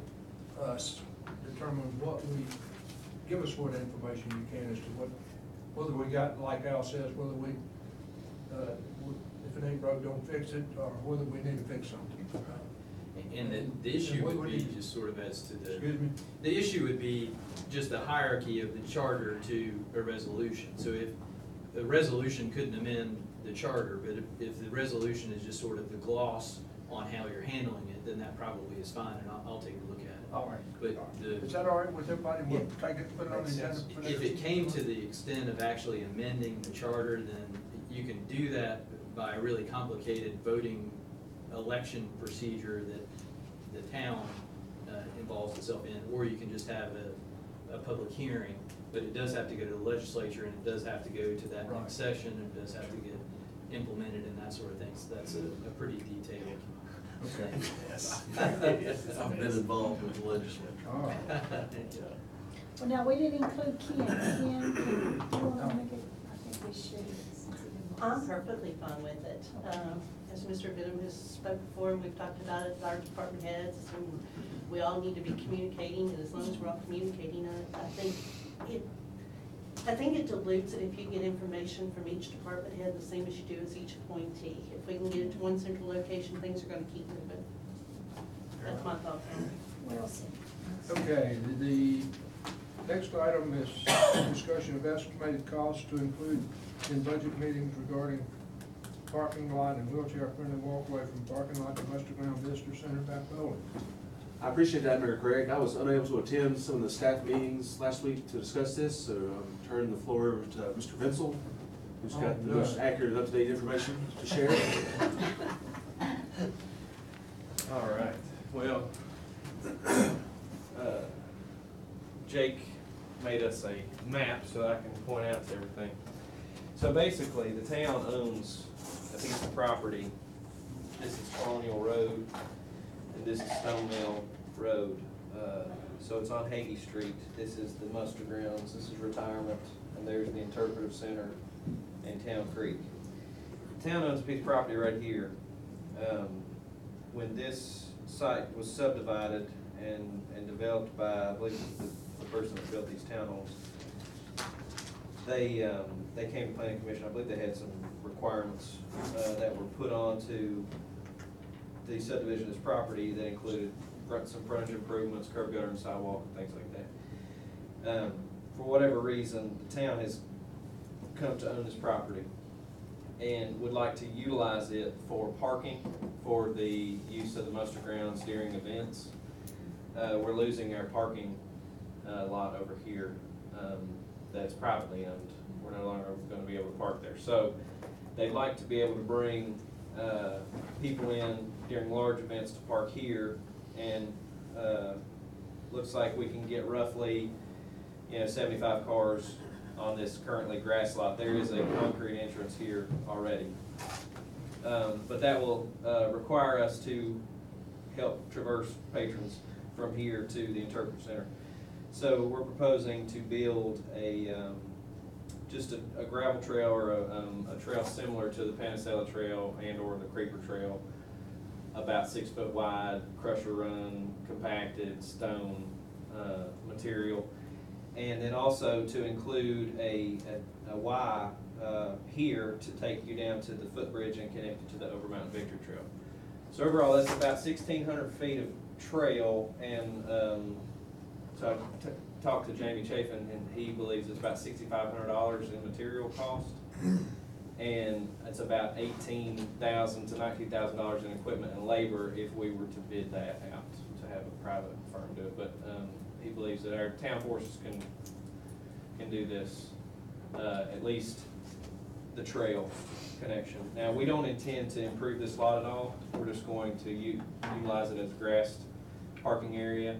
us determine give us what information you can as to whether we got, like Al says, whether we, if it ain't broke, don't fix it, or whether we need to fix something. And the issue And what would we be need- just sort of as to the. Excuse me? The issue would be just the hierarchy of the charter to a resolution. So if the resolution couldn't amend the charter, but if the resolution is just sort of the gloss on how you're handling it, then that probably is fine, and I'll take a look at it. All right. But Is that all right with everybody? We'll Yeah. take it, put it on the Makes agenda. sense. for If next it came to month. the extent of actually amending the charter, then you can do that by a really complicated voting election procedure that the town involves itself in, or you can just have a public hearing, but it does have to go to the legislature, and it does have to go to that Right. next session, and it does have to get implemented and that sort of thing, so that's a pretty detailed. Okay. Yes. I've been involved with the legislature. All right. Well, now, we didn't include Ken. Ken, do you want to make it? I think we should. since it I'm involves- perfectly fine with it. As Mr. Benham has spoke before, and we've talked about it with our department heads, and we all need to be communicating, and as long as we're all communicating, I think it dilutes it if you get information from each department head the same as you do as each appointee. If we can get it to one central location, things are gonna keep moving. That's my thought. Well said. Okay, the next item is discussion of estimated costs to include in budget meetings regarding parking lot and wheelchair-friendly walkway from parking lot to Musterground Visitor Center back building. I appreciate that, Mayor Craig. I was unable to attend some of the staff meetings last week to discuss this, so I'm turning the floor over to Mr. Vincel, who's got the most accurate and up-to-date information to share. All right, well, Jake made us a map so I can point out to everything. So basically, the town owns a piece of property. This is Colonial Road, and this is Stone Mill Road. So it's on Hagee Street. This is the muster grounds, this is retirement, and there's the interpretive center and Town Creek. The town owns a piece of property right here, when this site was subdivided and developed by, I believe, the person that built these townhomes, they came to planning commission. I believe they had some requirements that were put onto the subdivision of this property that included some frontage improvements, curb gutter and sidewalk, and things like that. For whatever reason, the town has come to own this property and would like to utilize it for parking, for the use of the muster grounds during events. We're losing our parking lot over here that's privately owned. We're no longer gonna be able to park there. So they'd like to be able to bring people in during large events to park here, and looks like we can get roughly 75 cars on this currently grass lot. There is a concrete entrance here already. But that will require us to help traverse patrons from here to the interpretive center. So we're proposing to build just a gravel trail or a trail similar to the Panicella Trail and or the Creeper Trail, about 6 foot wide, crusher run, compacted stone material. And then also to include a Y here to take you down to the footbridge and connect you to the Over Mountain Victory Trail. So overall, that's about 1,600 feet of trail, and so I talked to Jamie Chafin, and he believes it's about $6,500 in material cost, and it's about $18,000 to $19,000 in equipment and labor if we were to bid that out to have a private firm do it. But he believes that our town forces can do this, at least the trail connection. Now, we don't intend to improve this lot at all. We're just going to utilize it as a grassed parking area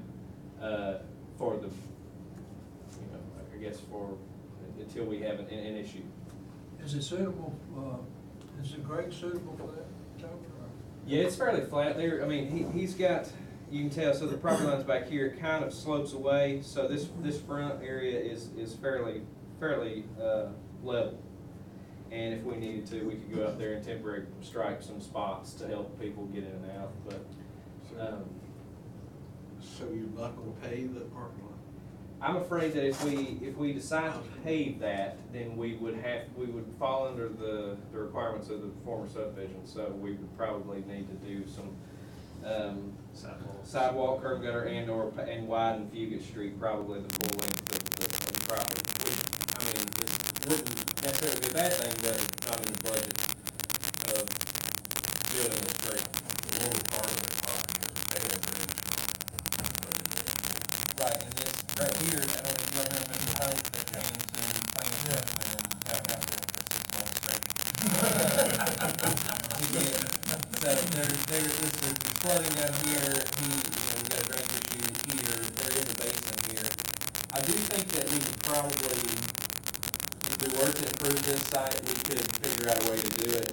for the, I guess until we have an issue. Is it suitable, is the grade suitable for that, Joe? Yeah, it's fairly flat there. I mean, he's got, you can tell, so the property line's back here, it kind of slopes away, so this front area is fairly level. And if we needed to, we could go out there and temporarily stripe some spots to help people get in and out, but, So you're not gonna pave the parking lot? I'm afraid that if we decide to pave that, then we would fall under the requirements of the former subdivision, so we would probably need to do some, sidewalk, curb gutter, and widen Fugit Street, probably the full length of the property. Which, I mean, it wouldn't necessarily be a bad thing, but it's not in the budget of building a street. The lower part of the parking is paved bridge. Right, and this, right here, I don't know if you remember the height that came to planning commission and have got there for 6 months straight. So there's flooding down here, we got a drainage issue here, there is a basin here. I do think that we could probably, if we were to improve this site, we could figure out a way to do it.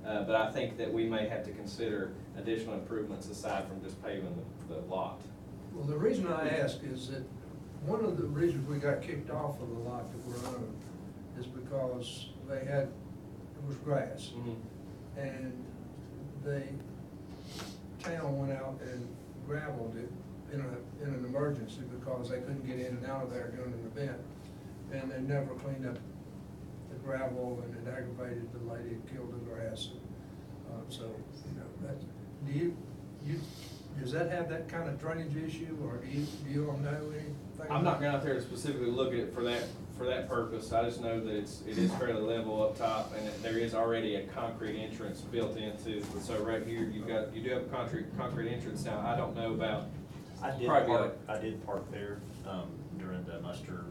But I think that we may have to consider additional improvements aside from just paving the lot. Well, the reason I ask is that one of the reasons we got kicked off of the lot that we're on is because it was grass. Mm-hmm. And the town went out and gravelled it in an emergency because they couldn't get in and out of there during an event. And they never cleaned up the gravel, and it aggravated the lady and killed the grass. So, does that have that kind of drainage issue, or do you all know anything? I'm not going out there to specifically look at it for that purpose. I just know that it is fairly level up top, and that there is already a concrete entrance built into. So right here, you do have a concrete entrance. Now, I don't know about. I did park there during the muster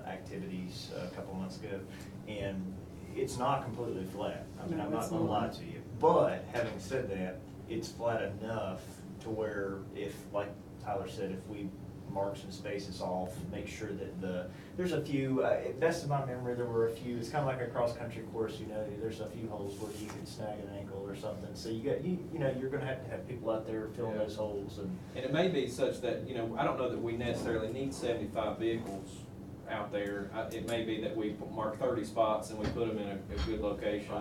activities a couple months ago, and it's not completely flat. I mean, No, I'm not it's gonna lie not. to you. But having said that, it's flat enough to where if, like Tyler said, if we mark some spaces off, make sure that there's a few, best of my memory, there were a few, it's kind of like a cross-country course, there's a few holes where you can snag an ankle or something. So you're gonna have to have people out there filling those holes. And it may be such that, I don't know that we necessarily need 75 vehicles out there. It may be that we mark 30 spots and we put them in a good location.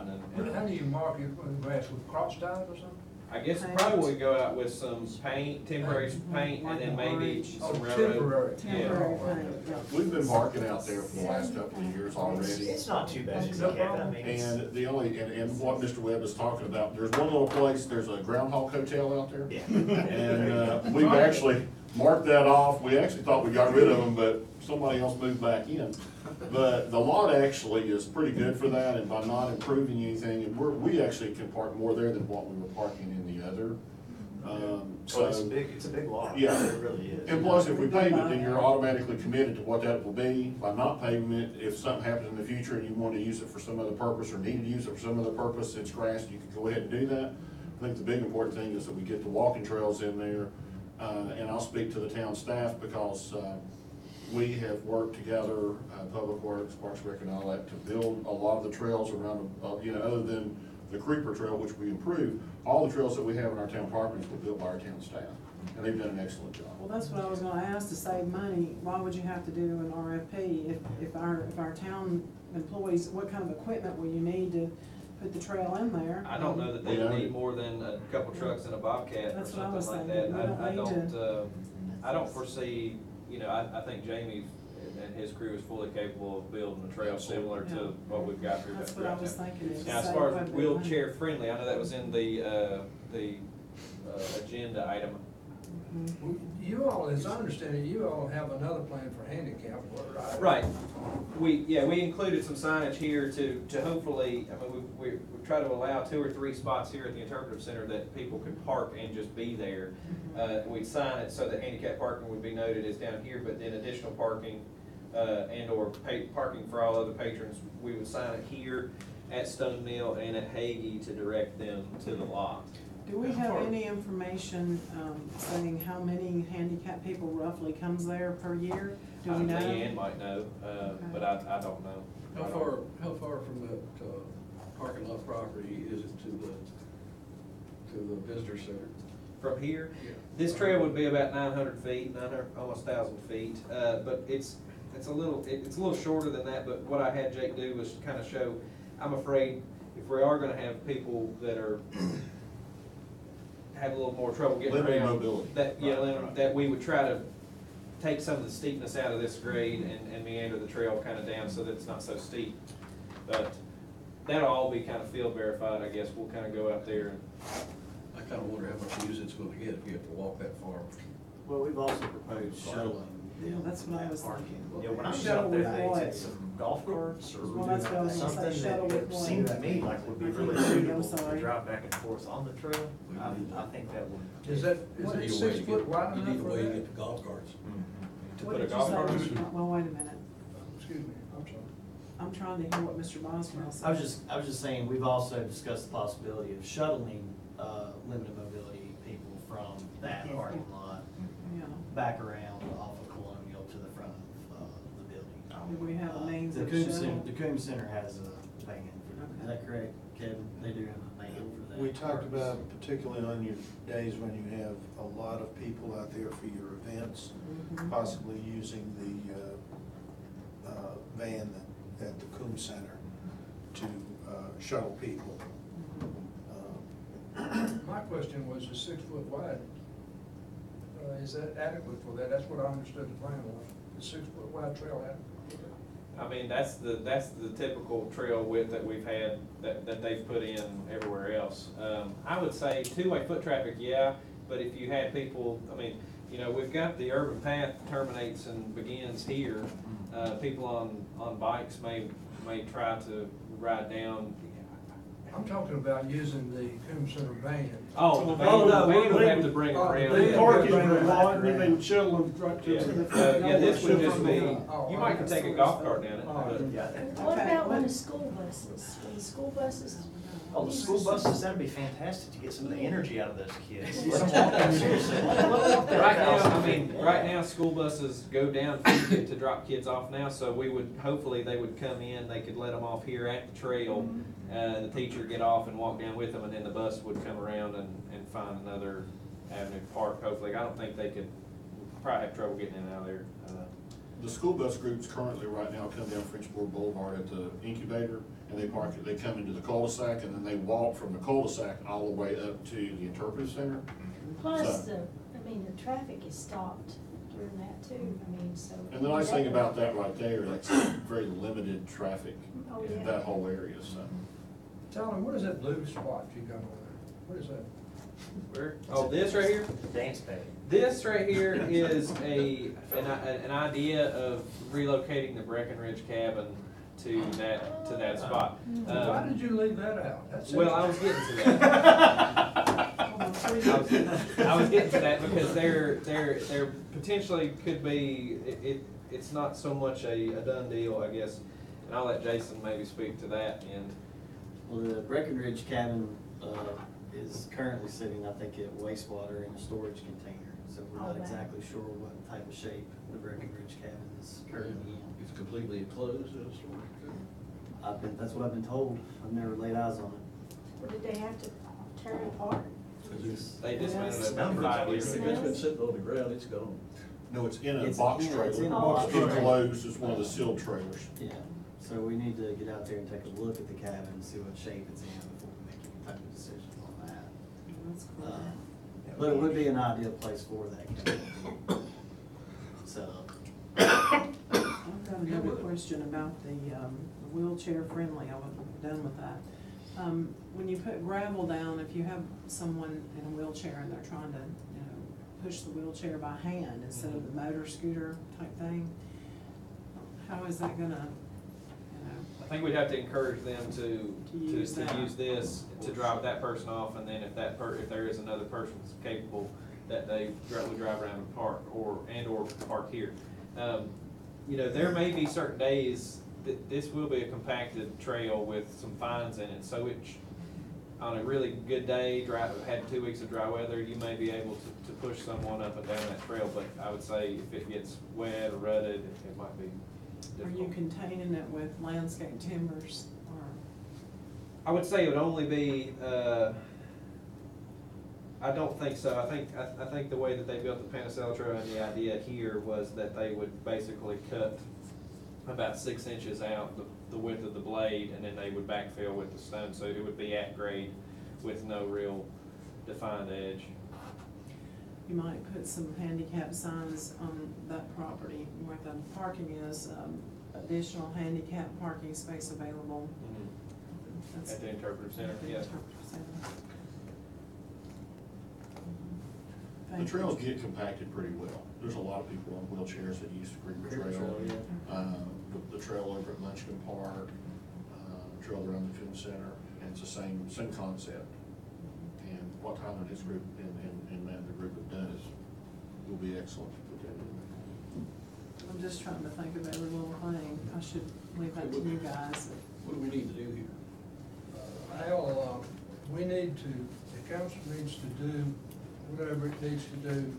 How do you mark it with grass, with cross ties or something? I guess probably go out with some paint, temporary paint, and then maybe some railroad. Temporary paint, yeah. We've been parking out there for the last couple of years already. It's not too bad, is it, Kevin? I mean, And the only, and what Mr. Webb is talking about, there's one little place, there's a Groundhog Hotel out there. Yeah. And, we've actually marked that off. We actually thought we got rid of them, but somebody else moved back in. But the lot actually is pretty good for that, and by not improving anything, and we actually can park more there than what we were parking in the other. So it's a big lot. Yeah. It really is. And plus, if we pave it, then you're automatically committed to what that will be. By not paving it, if something happens in the future and you want to use it for some other purpose or need to use it for some other purpose, it's grass, you can go ahead and do that. I think the big important thing is that we get the walking trails in there, and I'll speak to the town staff because, we have worked together, Public Works, Parks and Rec and all that, to build a lot of the trails around, other than the Creeper Trail, which we improved, all the trails that we have in our town properties were built by our town staff, and they've done an excellent job. Well, that's what I was gonna ask, to save money, why would you have to do an RFP if our town employees, what kind of equipment will you need to put the trail in there? I don't know that they need more than a couple trucks and a Bobcat or That's what I was something like thinking. that. We don't need I don't foresee, I think Jamie and his crew is fully capable of building a trail similar Yeah. to what we've got through. That's what I was thinking, is Now, as save far quite a as bit of money. wheelchair friendly, I know that was in the agenda item. You all, as I understand it, you all have another plan for handicap, right? Right. We included some signage here to hopefully, I mean, we try to allow 2 or 3 spots here at the interpretive center that people could park and just be there. We'd sign it so that handicap parking would be noted as down here, but then additional parking, and or parking for all other patrons, we would sign it here at Stone Mill and at Hagee to direct them to the lot. Do we have any information, saying how many handicapped people roughly comes there per year? Do we know? Leanne might know, but I don't know. How far from that, parking lot property is it to the visitor center? From here, Yeah. this trail would be about 900 feet, almost 1,000 feet, but it's a little shorter than that, but what I had Jake do was kind of show, I'm afraid if we are gonna have people that are, have a little more trouble getting around. Limited mobility. That we would try to take some of the steepness out of this grade and meander the trail kind of down so that it's not so steep. But that'll all be kind of field verified, I guess. We'll kind of go out there and. I kinda wonder how much use it's gonna get if you have to walk that far. Well, we've also proposed shuttling Yeah, that's what I was parking. thinking. Yeah, when I was Shuttle out there, with they what? did some golf carts or Well, that's what I was gonna say, something shuttle that with what? seemed to me like would be really I'm suitable sorry. to drive back and forth on the trail. I think that would. Is that Either way 6 you foot get- wide you enough need a for way to that? get the golf carts. To What put a did you golf say, cart. Mr. Well, wait a minute, Excuse me, I'm sorry. I'm trying to hear what Mr. Boswell said. I was just saying, we've also discussed the possibility of shuttling, limited mobility people from that parking lot Yeah, back around off of Colonial to the front of, the building. do we have a means The of Coombs Center, shuttle? the Coombs Center has a van for that. Is Okay. that correct, Kevin? They do have a van for that. We talked about, particularly on your days when you have a lot of people out there for your events, Mhm. possibly using the van at the Coombs Center to shuttle people. My question was, is 6 foot wide, is that adequate for that? That's what I understood the plan was. Is 6 foot wide trail adequate for that? I mean, that's the typical trail width that we've had, that they've put in everywhere else. I would say 2-way foot traffic, yeah, but if you had people, I mean, we've got the urban path terminates and begins here. People on bikes may try to ride down. I'm talking about using the Coombs Center van. Oh, the van, Oh, the van would they have to would- bring them oh, around. They Yeah, park yeah, in the yeah. lot, and then they would shuttle them right Yeah, to the. yeah, this would just be, Oh, you might could take a golf cart down it, but. Yeah. What Okay, about when what- the school buses, when the school buses? Oh, the school buses, that'd be fantastic to get some of the energy out of those kids. Yeah. Let them walk down, seriously. Let them walk that Right now, 1,000 I mean, feet. right now, school buses go down to drop kids off now, so we would, hopefully, they would come in, they could let them off here at the trail, the teacher get off and walk down with them, and then the bus would come around and find another avenue to park, hopefully. I don't think they could, probably have trouble getting in and out of there. the school bus groups currently right now come down Frenchport Boulevard at the incubator, and they park, they come into the cul-de-sac, and then they walk from the cul-de-sac all the way up to the interpretive center. Plus, So- the traffic is stopped during that too, I mean, so. And the nice thing about that right there, that's very limited traffic Oh, in yeah. that whole area, so. Tell them, what is that blue spot you got over there? What is that? Where? Oh, this right here? Dance pad. This right here is an idea of relocating the Breckenridge cabin to that spot. Why did you leave that out? That's Well, I was getting to that. I was getting to that because there potentially could be, it's not so much a done deal, I guess. And I'll let Jason maybe speak to that and. Well, the Breckenridge cabin is currently sitting, I think, at wastewater in a storage container. So we're Oh, not wow. exactly sure what type of shape the Breckenridge cabin is currently in. It's completely enclosed, it's That's what I've been told. I've never laid eyes on it. Or did they have to tear it apart? They dismantled Yes. it about 5 years If ago. it's been sitting on the ground, it's gone. No, it's in a It's box in a- trailer. it's in a box trailer. Enclosed, it's one of the sealed trailers. Yeah, so we need to get out there and take a look at the cabin and see what shape it's in before we make any type of decisions on that. That's cool. But it would be an ideal place for that cabin set up. I've got another question about the wheelchair friendly, I wasn't done with that. When you put gravel down, if you have someone in a wheelchair and they're trying to, push the wheelchair by hand instead of the motor scooter type thing, how is that gonna, I think we'd have to encourage them to use that. use this to drive that person off, and then if there is another person that's capable, that they would drive around and park, or park here. There may be certain days that this will be a compacted trail with some fines in it, so on a really good day, had 2 weeks of dry weather, you may be able to push someone up and down that trail, but I would say if it gets wet or rutted, it might be are difficult. you containing it with landscape timbers or? I would say it would only be, I don't think so. I think the way that they built the Panacea Trail and the idea here was that they would basically cut about 6 inches out the width of the blade, and then they would backfill with the stone, so it would be at grade with no real defined edge. You might put some handicap signs on that property where the parking is, additional handicap parking space available. That's- At the interpretive center, At the yeah. interpretive center. The Thank you. trails get compacted pretty well. There's a lot of people on wheelchairs that use the Creeper Trail. The trail over at Munchkin Park, trail around the Film Center, and it's the same concept. And what Tyler and his group and Matt and the group have done will be excellent to put that in. I'm just trying to think of every little thing. I should leave that to you guys. What do we need to do here? Al, we need to, the council needs to do whatever it needs to do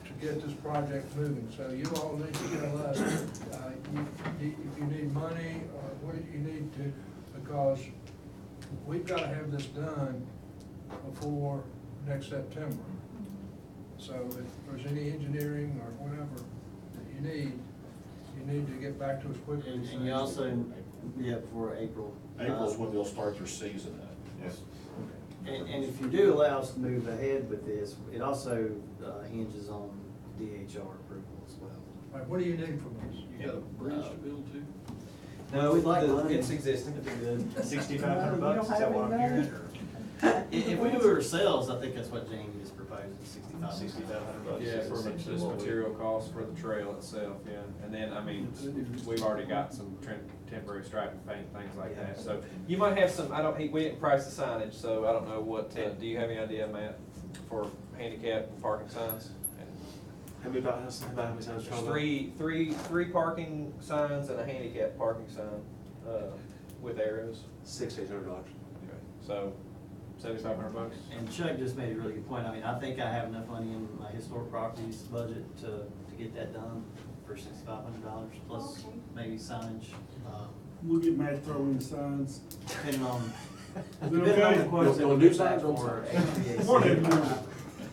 to get this project moving. So you all need to tell us, if you need money, or what do you need to, because we've got to have this done before next September. So if there's any engineering or whatever that you need to get back to us quickly. And you also, before April. April's when they'll start their season up. Yes. And if you do allow us to move ahead with this, it also hinges on DHR approval as well. All right, what do you need from us? You got a bridge to build too? No, We'd like money. it's existing. That'd be good. $6,500, is that what I'm hearing? If we do it ourselves, I think that's what Jamie is proposing, $6,500. Yeah, for just material costs for the trail itself, yeah. And then, we've already got some temporary striping paint, things like that. So you might have some, we didn't price the signage, so I don't know what, do you have any idea, Matt, for handicap and parking signs? How many signs There's are three parking signs and a handicap parking sign, with arrows. $600-800. So, $7,500. And Chuck just made a really good point. I think I have enough money in my historic properties budget to get that done for $6,500 plus Okay. maybe signage, We'll get Matt throwing the signs. depending on, Is it depending on the okay? quotes that You'll we do get back signs on for Saturday. HVAC. Morning.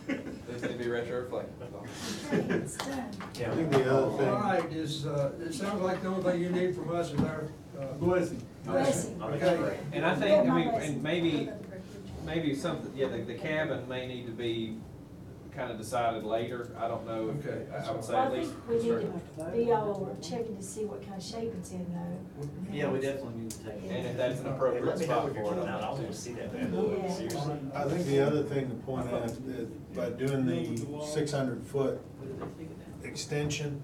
They need to be retrofit. It's done. I think the other All thing, right, it sounds like the only thing you need from us is our, Blessing. Blessing. Okay. And I Get think, my I mean, blessing. and maybe something, yeah, the cabin may need to be kind of decided later. I don't know. if- Okay, I would say Well, I at least. think we need to be all checking to see what kind of shape it's in though. Yeah, we definitely need to take it. And if that's an Hey, appropriate let me know spot what you're for putting out, I it. want to see that bad boy, Yeah. seriously. I think the other thing to point out, that by doing the 600-foot extension,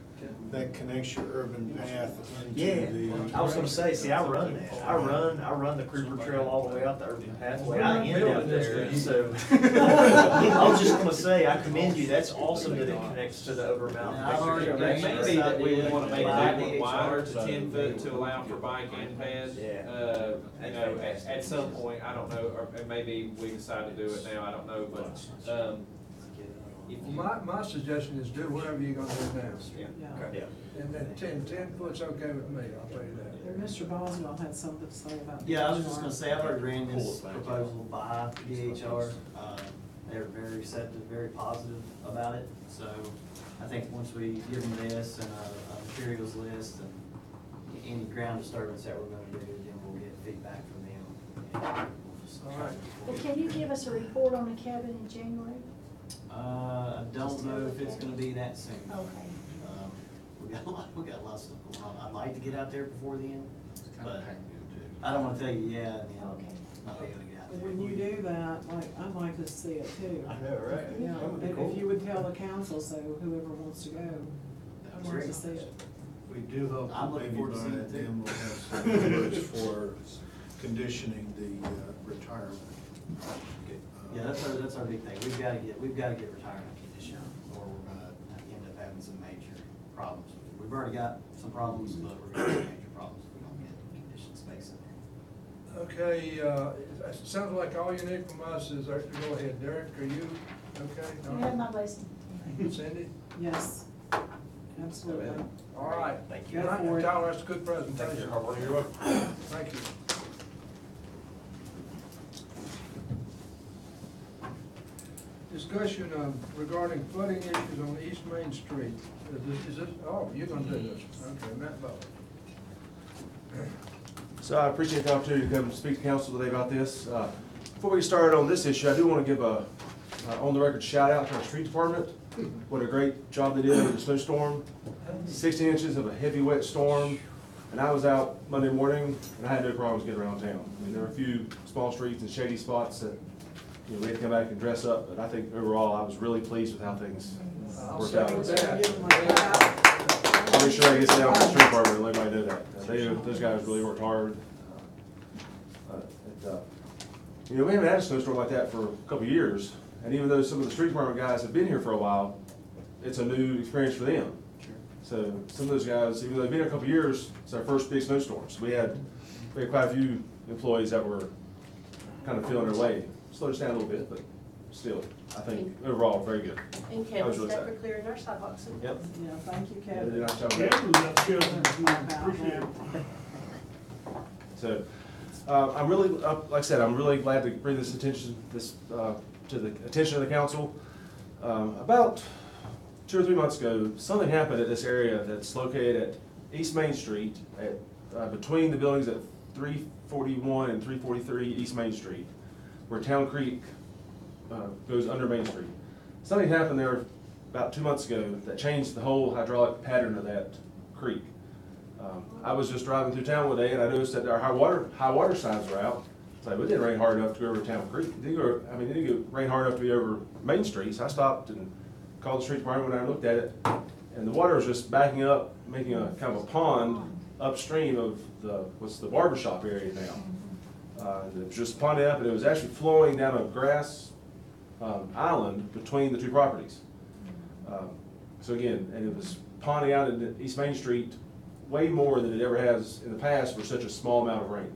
that connects your urban path Yeah, into the. I was gonna say, see, I run that. I run the Creeper Trail all the way out the urban pathway. I end up there, so. I was just gonna say, I commend you. That's awesome that it connects to the Over Mountain. Now, I've already It arranged may this be that we would idea wanna make by that one DHR, wider to so- 10 foot to allow for bike and ped. Yeah. You know, at some point, I don't know, or maybe we decide to do it now, I don't know, but, if you. My suggestion is do whatever you're gonna do now. Yeah. Yeah. Yeah. And then 10 foot's okay with me, I'll tell you that. There, Mr. Boswell had something to say about. Yeah, I was just gonna DHR. say, I've already ran this proposal by DHR. They're very receptive, very positive about it. So I think once we give them this and a materials list and any ground disturbance that we're gonna do, then we'll get feedback from them. And we'll just try to- But can you give us a report on the cabin in January? I don't know if it's gonna be that soon. Okay. We got a lot of stuff going on. I'd like to get out there before then, but I don't wanna tell you yeah, and then Okay. not be able to get out there. When you do that, like, I'd like to see it too. I know, right? Yeah, That would be if cool. you would tell the council, so whoever wants to go, I'd like to see it. We do hope I'm that looking maybe forward to by seeing it too. then we'll have some numbers for conditioning the retirement. Yeah, that's our big thing. We've gotta get retirement condition, or we're gonna end up having some major problems. We've already got some problems, but we're gonna have major problems if we don't get conditioned space in there. Okay, it sounds like all you need from us is, go ahead, Derek, are you okay? You have my blessing. Cindy? Yes, absolutely. All right. Thank you. Good night, for it. Tyler, that's a good Thank you. presentation. You're welcome. Thank you. Discussion regarding flooding issues on East Main Street. Is this, oh, you're gonna do this, okay, Matt Butler. So I appreciate the opportunity to come speak to council today about this. Before we get started on this issue, I do want to give a on-the-record shout-out to our street department. What a great job they did with the snowstorm. 16 inches of a heavy, wet storm, and I was out Monday morning, and I had no problems getting around town. I mean, there were a few small streets and shady spots that, you know, we had to come back and dress up, but I think overall, I was really pleased with how things I'll worked out. second that. I'll make sure I get down to the street department and let everybody know that. Those guys really worked hard. You know, we haven't had a snowstorm like that for a couple of years, and even though some of the street department guys have been here for a while, it's a new experience for them. So some of those guys, even though they've been here a couple of years, it's our first big snowstorm. So we had quite a few employees that were kind of feeling their way. Slowed us down a little bit, but still, I think overall, very good. And I Kevin, was really step for excited. clearing our sidewalks. Yep. Yeah, thank you, They did a Kevin. nice job. Kevin was up there, appreciate it. So, I'm really, like I said, I'm really glad to bring this attention, to the attention of the council. About 2 or 3 months ago, something happened at this area that's located at East Main Street, between the buildings at 341 and 343 East Main Street, where Town Creek goes under Main Street. Something happened there about 2 months ago that changed the whole hydraulic pattern of that creek. I was just driving through town one day and I noticed that our high water signs were out. It's like, it didn't rain hard enough to go over Town Creek. It didn't rain hard enough to be over Main Street. So I stopped and called the street department when I looked at it. And the water was just backing up, making a kind of a pond upstream of what's the barber shop area now. It was just ponding up and it was actually flowing down a grass island between the two properties. So again, and it was ponding out into East Main Street way more than it ever has in the past for such a small amount of rain.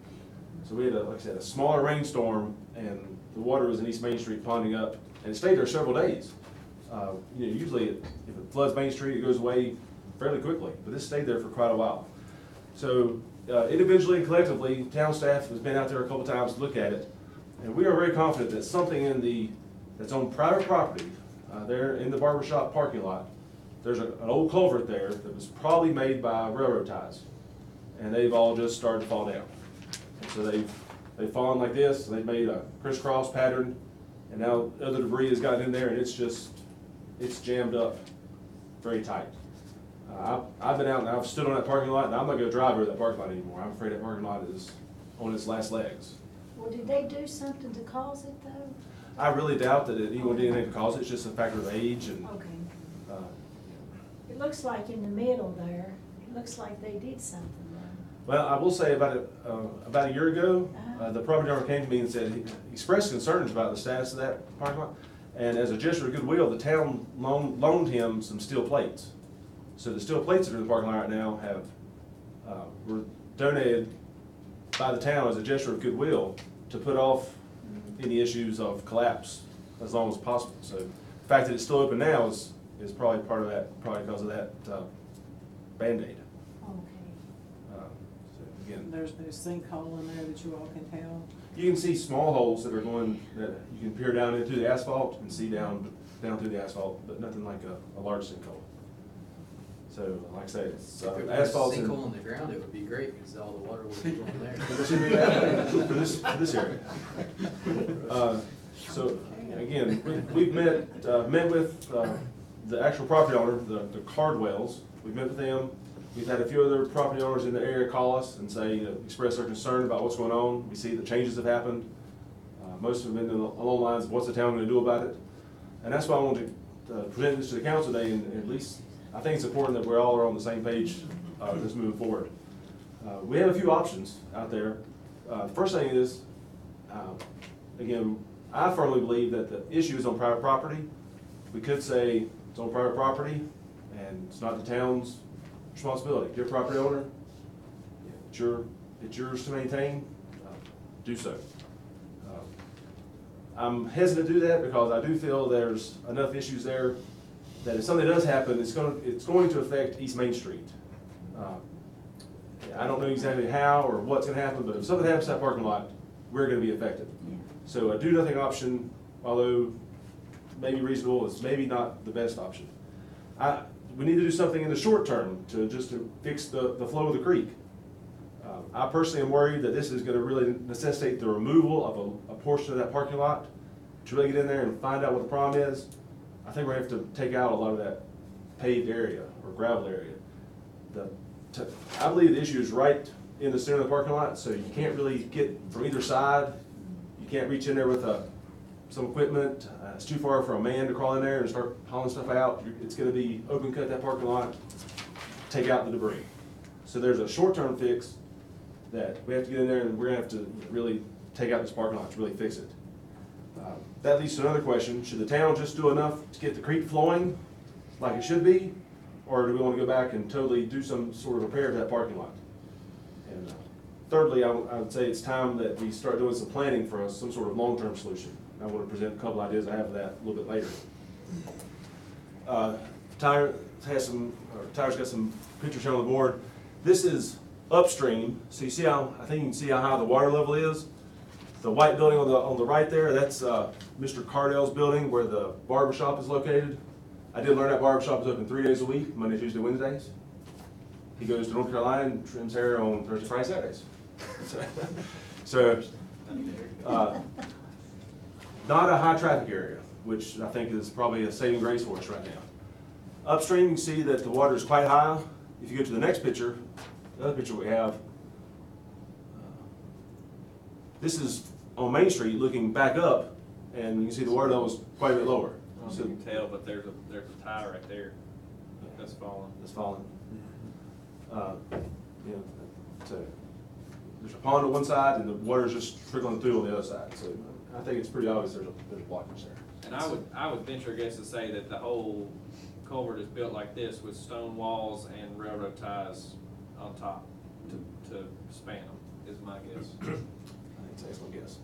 So we had, like I said, a smaller rainstorm, and the water was in East Main Street ponding up, and it stayed there several days. Usually if it floods Main Street, it goes away fairly quickly, but this stayed there for quite a while. So individually and collectively, town staff has been out there a couple times to look at it, and we are very confident that something that's on private property, there in the barber shop parking lot, there's an old culvert there that was probably made by railroad ties. And they've all just started to fall down. And so they've fallen like this, and they've made a crisscross pattern, and now other debris has gotten in there, and it's jammed up very tight. I've been out and I've stood on that parking lot, and I'm not gonna drive over that parking lot anymore. I'm afraid that parking lot is on its last legs. Well, did they do something to cause it though? I really doubt that anyone did anything to cause it. It's just a factor of age and, Okay. uh, It looks like in the middle there, it looks like they did something though. well, I will say about a year ago, the property owner came to me and said, he expressed concerns about the status of that parking lot. And as a gesture of goodwill, the town loaned him some steel plates. So the steel plates that are in the parking lot right now were donated by the town as a gesture of goodwill to put off any issues of collapse as long as possible. So the fact that it's still open now is probably part of that, probably because of that Band-Aid. Okay. So again, There's no sinkhole in there that you all can tell. you can see small holes that are going, that you can peer down into the asphalt and see down through the asphalt, but nothing like a large sinkhole. So, like I say, it's If it was a asphalt's sinkhole in the ground, it would be great, because all the water would be going there. for this area. So, again, we've met with the actual property owner, the Cardwells. We've met with them. We've had a few other property owners in the area call us and say, express their concern about what's going on. We see that changes have happened. Most of them been along the lines of what's the town gonna do about it? And that's why I wanted to present this to the council today, and at least, I think it's important that we're all are on the same page, just moving forward. We have a few options out there. First thing is, again, I firmly believe that the issue is on private property. We could say it's on private property, and it's not the town's responsibility. If you're a property owner, it's yours to maintain, do so. I'm hesitant to do that because I do feel there's enough issues there that if something does happen, it's going to affect East Main Street. I don't know exactly how or what's gonna happen, but if something happens to that parking lot, we're gonna be affected. So a do-nothing option, although maybe reasonable, is maybe not the best option. We need to do something in the short term to fix the flow of the creek. I personally am worried that this is gonna really necessitate the removal of a portion of that parking lot to really get in there and find out what the problem is. I think we're gonna have to take out a lot of that paved area or gravel area. I believe the issue is right in the center of the parking lot, so you can't really get from either side. You can't reach in there with some equipment. It's too far for a man to crawl in there and start hauling stuff out. It's gonna be open cut that parking lot, take out the debris. So there's a short-term fix that we have to get in there, and we're gonna have to really take out this parking lot to really fix it. That leads to another question: should the town just do enough to get the creek flowing like it should be, or do we want to go back and totally do some sort of repair to that parking lot? And thirdly, I would say it's time that we start doing some planning for some sort of long-term solution. I want to present a couple ideas I have of that a little bit later. Tyler's got some pictures shown on the board. This is upstream, so you see how, I think you can see how high the water level is. The white building on the right there, that's Mr. Cardell's building where the barber shop is located. I did learn that barber shop is open 3 days a week, Monday, Tuesday, Wednesdays. He goes to North Carolina and trims hair on Thursday, Friday, Saturdays. So, not a high traffic area, which I think is probably a saving grace for us right now. Upstream, you can see that the water is quite high. If you go to the next picture, the other picture we have, this is on Main Street looking back up, and you can see the water level is quite a bit lower. I don't know if you can tell, but there's a tire right there that's falling. That's falling. So there's a pond on one side, and the water's just trickling through on the other side. So I think it's pretty obvious there's a blockage there. And I would venture a guess to say that the whole culvert is built like this with stone walls and railroad ties on top to span them, is my guess. I think it's an excellent guess.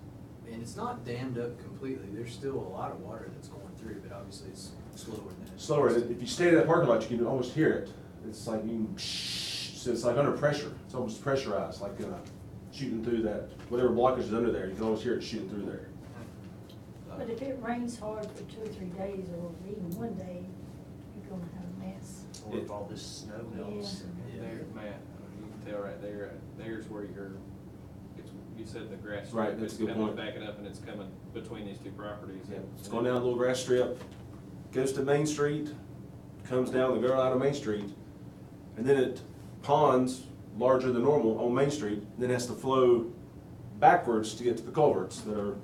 And it's not dammed up completely. There's still a lot of water that's going through, but obviously it's slower than it. Slower. If you stay in that parking lot, you can almost hear it. It's like so it's like under pressure. It's almost pressurized, like shooting through that whatever blockage is under there. You can always hear it shooting through there. But if it rains hard for 2 or 3 days, or even one day, you're gonna have a mess. Or if all this snow melts. There, Matt, you can tell right there, there's where you said the grass strip. Right, that's a good It's coming, point. backing up, and it's coming between these two properties. Yeah, it's going down a little grass strip, goes to Main Street, comes down the girl out of Main Street, and then it ponds larger than normal on Main Street, then has to flow backwards to get to the culverts that are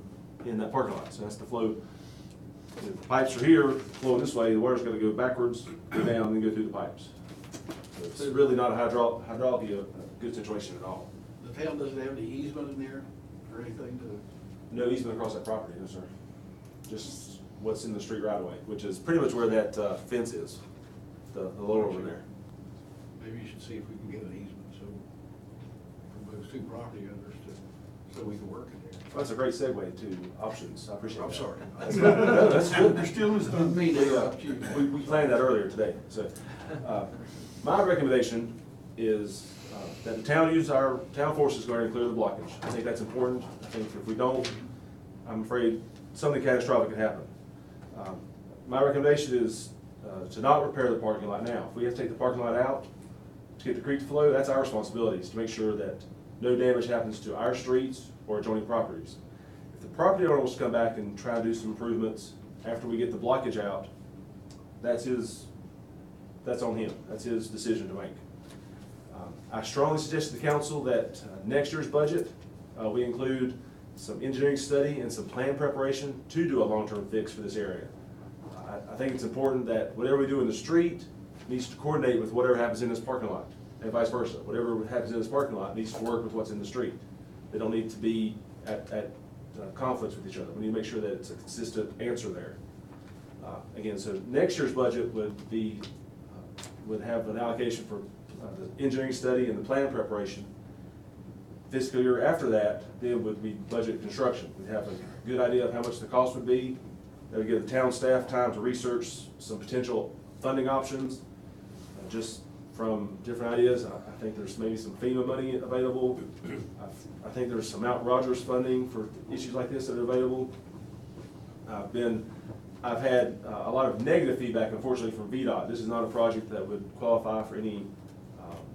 in that parking lot. So it has to flow, the pipes are here, flowing this way, the water's gotta go backwards, go down, and then go through the pipes. So it's really not a hydraulically a good situation at all. The town doesn't have any easement in there or anything to? No easement across that property, no sir. Just what's in the street right away, which is pretty much where that fence is, the lower over there. Maybe you should see if we can get an easement, so, for those two property owners so we can work in there. That's a great segue to options, I appreciate that. I'm sorry. No, that's good. You're still listening to me, We, now, not you. we planned that earlier today, so. My recommendation is that the town use our town forces to go ahead and clear the blockage. I think that's important. I think if we don't, I'm afraid something catastrophic could happen. My recommendation is to not repair the parking lot now. If we have to take the parking lot out to get the creek to flow, that's our responsibility, is to make sure that no damage happens to our streets or adjoining properties. If the property owner wants to come back and try to do some improvements after we get the blockage out, that's on him. That's his decision to make. I strongly suggest to the council that next year's budget, we include some engineering study and some plan preparation to do a long-term fix for this area. I think it's important that whatever we do in the street needs to coordinate with whatever happens in this parking lot, and vice versa. Whatever happens in this parking lot needs to work with what's in the street. They don't need to be at conflicts with each other. We need to make sure that it's a consistent answer there. Again, so next year's budget would have an allocation for the engineering study and the plan preparation. Fiscal year after that, then would be budget construction. We'd have a good idea of how much the cost would be. That would give the town staff time to research some potential funding options, just from different ideas. I think there's maybe some FEMA money available. I think there's some Mount Rogers funding for issues like this that are available. I've had a lot of negative feedback, unfortunately, from VDOT. This is not a project that would qualify for any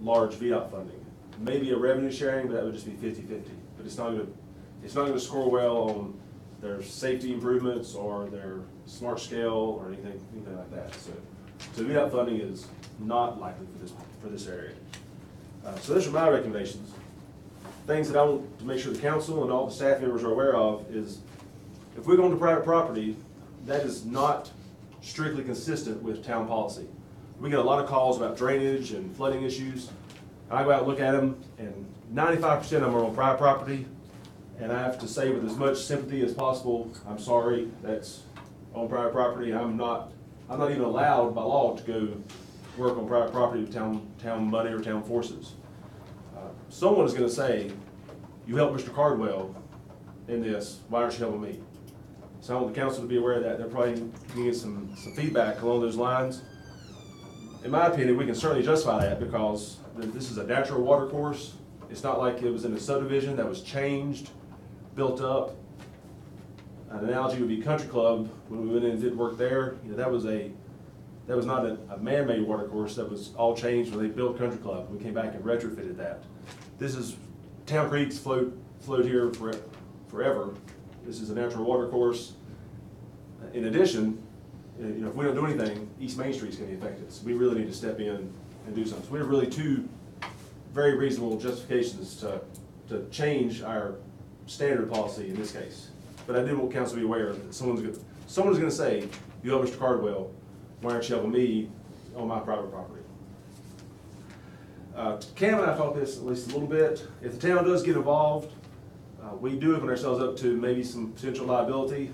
large VDOT funding. Maybe a revenue sharing, but that would just be 50-50. But it's not gonna score well on their safety improvements or their smart scale or anything like that. So VDOT funding is not likely for this area. So those are my recommendations. Things that I want to make sure the council and all the staff members are aware of is, if we're going to private property, that is not strictly consistent with town policy. We get a lot of calls about drainage and flooding issues. I go out and look at them, and 95% of them are on private property. And I have to say with as much sympathy as possible, I'm sorry, that's on private property. I'm not even allowed by law to go work on private property with town money or town forces. Someone is gonna say, you helped Mr. Cardwell in this, why aren't you helping me? So I want the council to be aware of that. They're probably going to get some feedback along those lines. In my opinion, we can certainly justify that because this is a natural water course. It's not like it was in a subdivision that was changed, built up. An analogy would be Country Club. When we went in and did work there, that was not a man-made water course. That was all changed when they built Country Club. We came back and retrofitted that. This is, town creeks flowed here forever. This is a natural water course. In addition, if we don't do anything, East Main Street's gonna be affected. So we really need to step in and do something. So we have really two very reasonable justifications to change our standard policy in this case. But I did want council to be aware that someone's gonna say, you help Mr. Cardwell, why aren't you helping me on my private property? Cam and I talked this at least a little bit. If the town does get involved, we do open ourselves up to maybe some potential liability.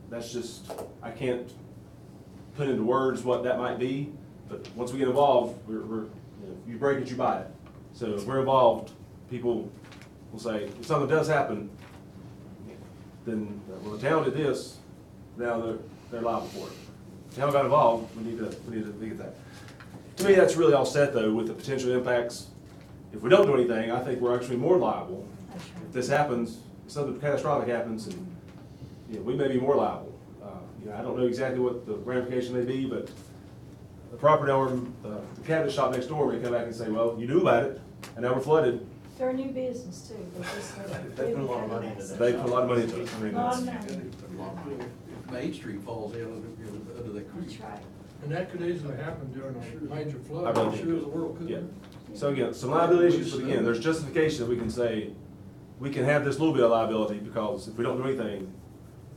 That's just, I can't put into words what that might be, but once we get involved, you break it, you buy it. So if we're involved, people will say, if something does happen, then, well, the town did this, now they're liable for it. If the town got involved, we need to look at that. To me, that's really all set though with the potential impacts. If we don't do anything, I think we're actually more liable. If this happens, something catastrophic happens, and, you know, we may be more liable. You know, I don't know exactly what the ramification may be, but the property owner, the cabinet shop next door may come back and say, well, you knew about it, and now we're flooded. They're a new business too, they just. They put a lot of money into that. They put a lot of money into it. I mean, Lot of that's- money. If Main Street falls in under that creek. That's right. And that could easily happen during a major I flood, believe I'm it. sure the world could. Yeah. So again, some liability issues, but again, there's justification that we can say, we can have this little bit of liability, because if we don't do anything,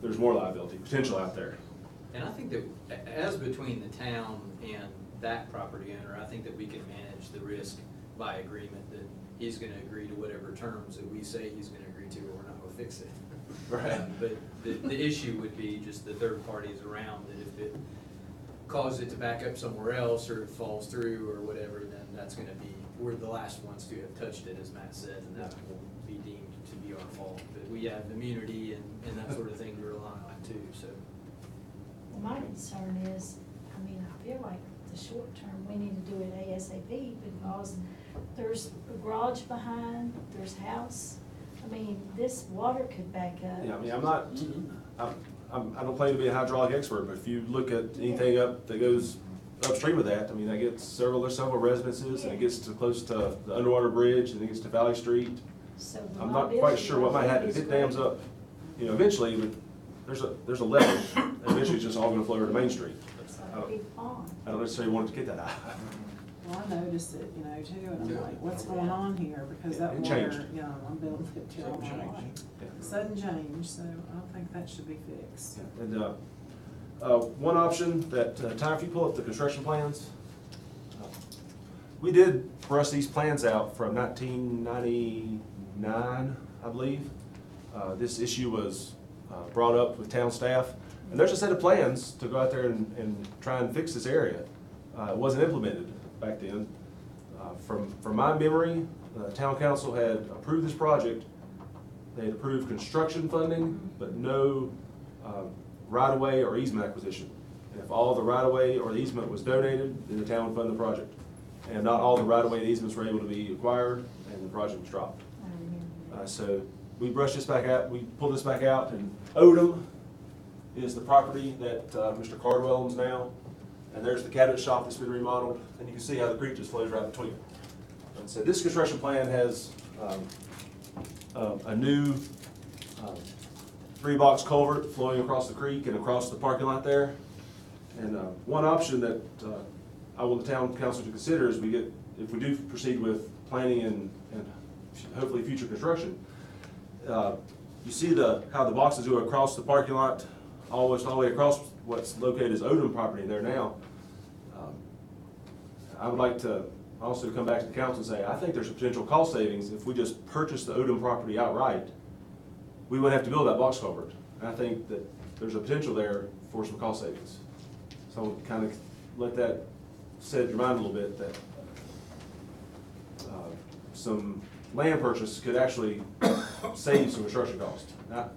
there's more liability potential out there. And I think that as between the town and that property owner, I think that we can manage the risk by agreement, that he's gonna agree to whatever terms that we say he's gonna agree to, or we're not gonna fix it. Right. But the issue would be just the third parties around, that if it causes it to back up somewhere else, or it falls through, or whatever, then that's gonna be, we're the last ones to have touched it, as Matt said, and that will be deemed to be our fault. But we have immunity and that sort of thing to rely on too, so. Well, my concern is, I mean, I feel like the short term, we need to do it ASAP, because there's a garage behind, there's house. I mean, this water could back up. Yeah, I mean, I don't claim to be a hydraulic expert, but if you look at anything up that goes upstream of that, I mean, that gets there's several residences, and it gets to close to the underwater bridge, and it gets to Valley Street. So the I'm not quite sure what might happen if it dams up. You know, eventually, but there's a level, and eventually it's just all gonna flow over to Main Street. It's like a big pond. I don't necessarily want it to get that high. Well, I noticed it, you know, too, and I'm like, what's going on here? Because that It water, changed. you know, I'm building it till Sudden my change. life. Yeah. Sudden change, so I think that should be fixed. And, one option that, Ty, if you pull up the construction plans, we did brush these plans out from 1999, I believe. This issue was brought up with town staff, and there's a set of plans to go out there and try and fix this area. It wasn't implemented back then. From my memory, the town council had approved this project. They had approved construction funding, but no right-of-way or easement acquisition. And if all the right-of-way or the easement was donated, then the town would fund the project. And not all the right-of-way and easements were able to be acquired, and the project was dropped. I remember that. So we brushed this back out, we pulled this back out, and Odom is the property that Mr. Cardwell owns now. And there's the cabinet shop that's been remodeled, and you can see how the creek just flows right between. And so this construction plan has a new 3-box culvert flowing across the creek and across the parking lot there. And one option that I want the town council to consider is if we do proceed with planning and hopefully future construction, you see how the boxes go across the parking lot, almost all the way across what's located as Odom property there now. I would like to also come back to the council and say, I think there's a potential cost savings if we just purchase the Odom property outright. We wouldn't have to build that box culvert. And I think that there's a potential there for some cost savings. So I'll kind of let that set your mind a little bit that some land purchase could actually save some construction costs. Now,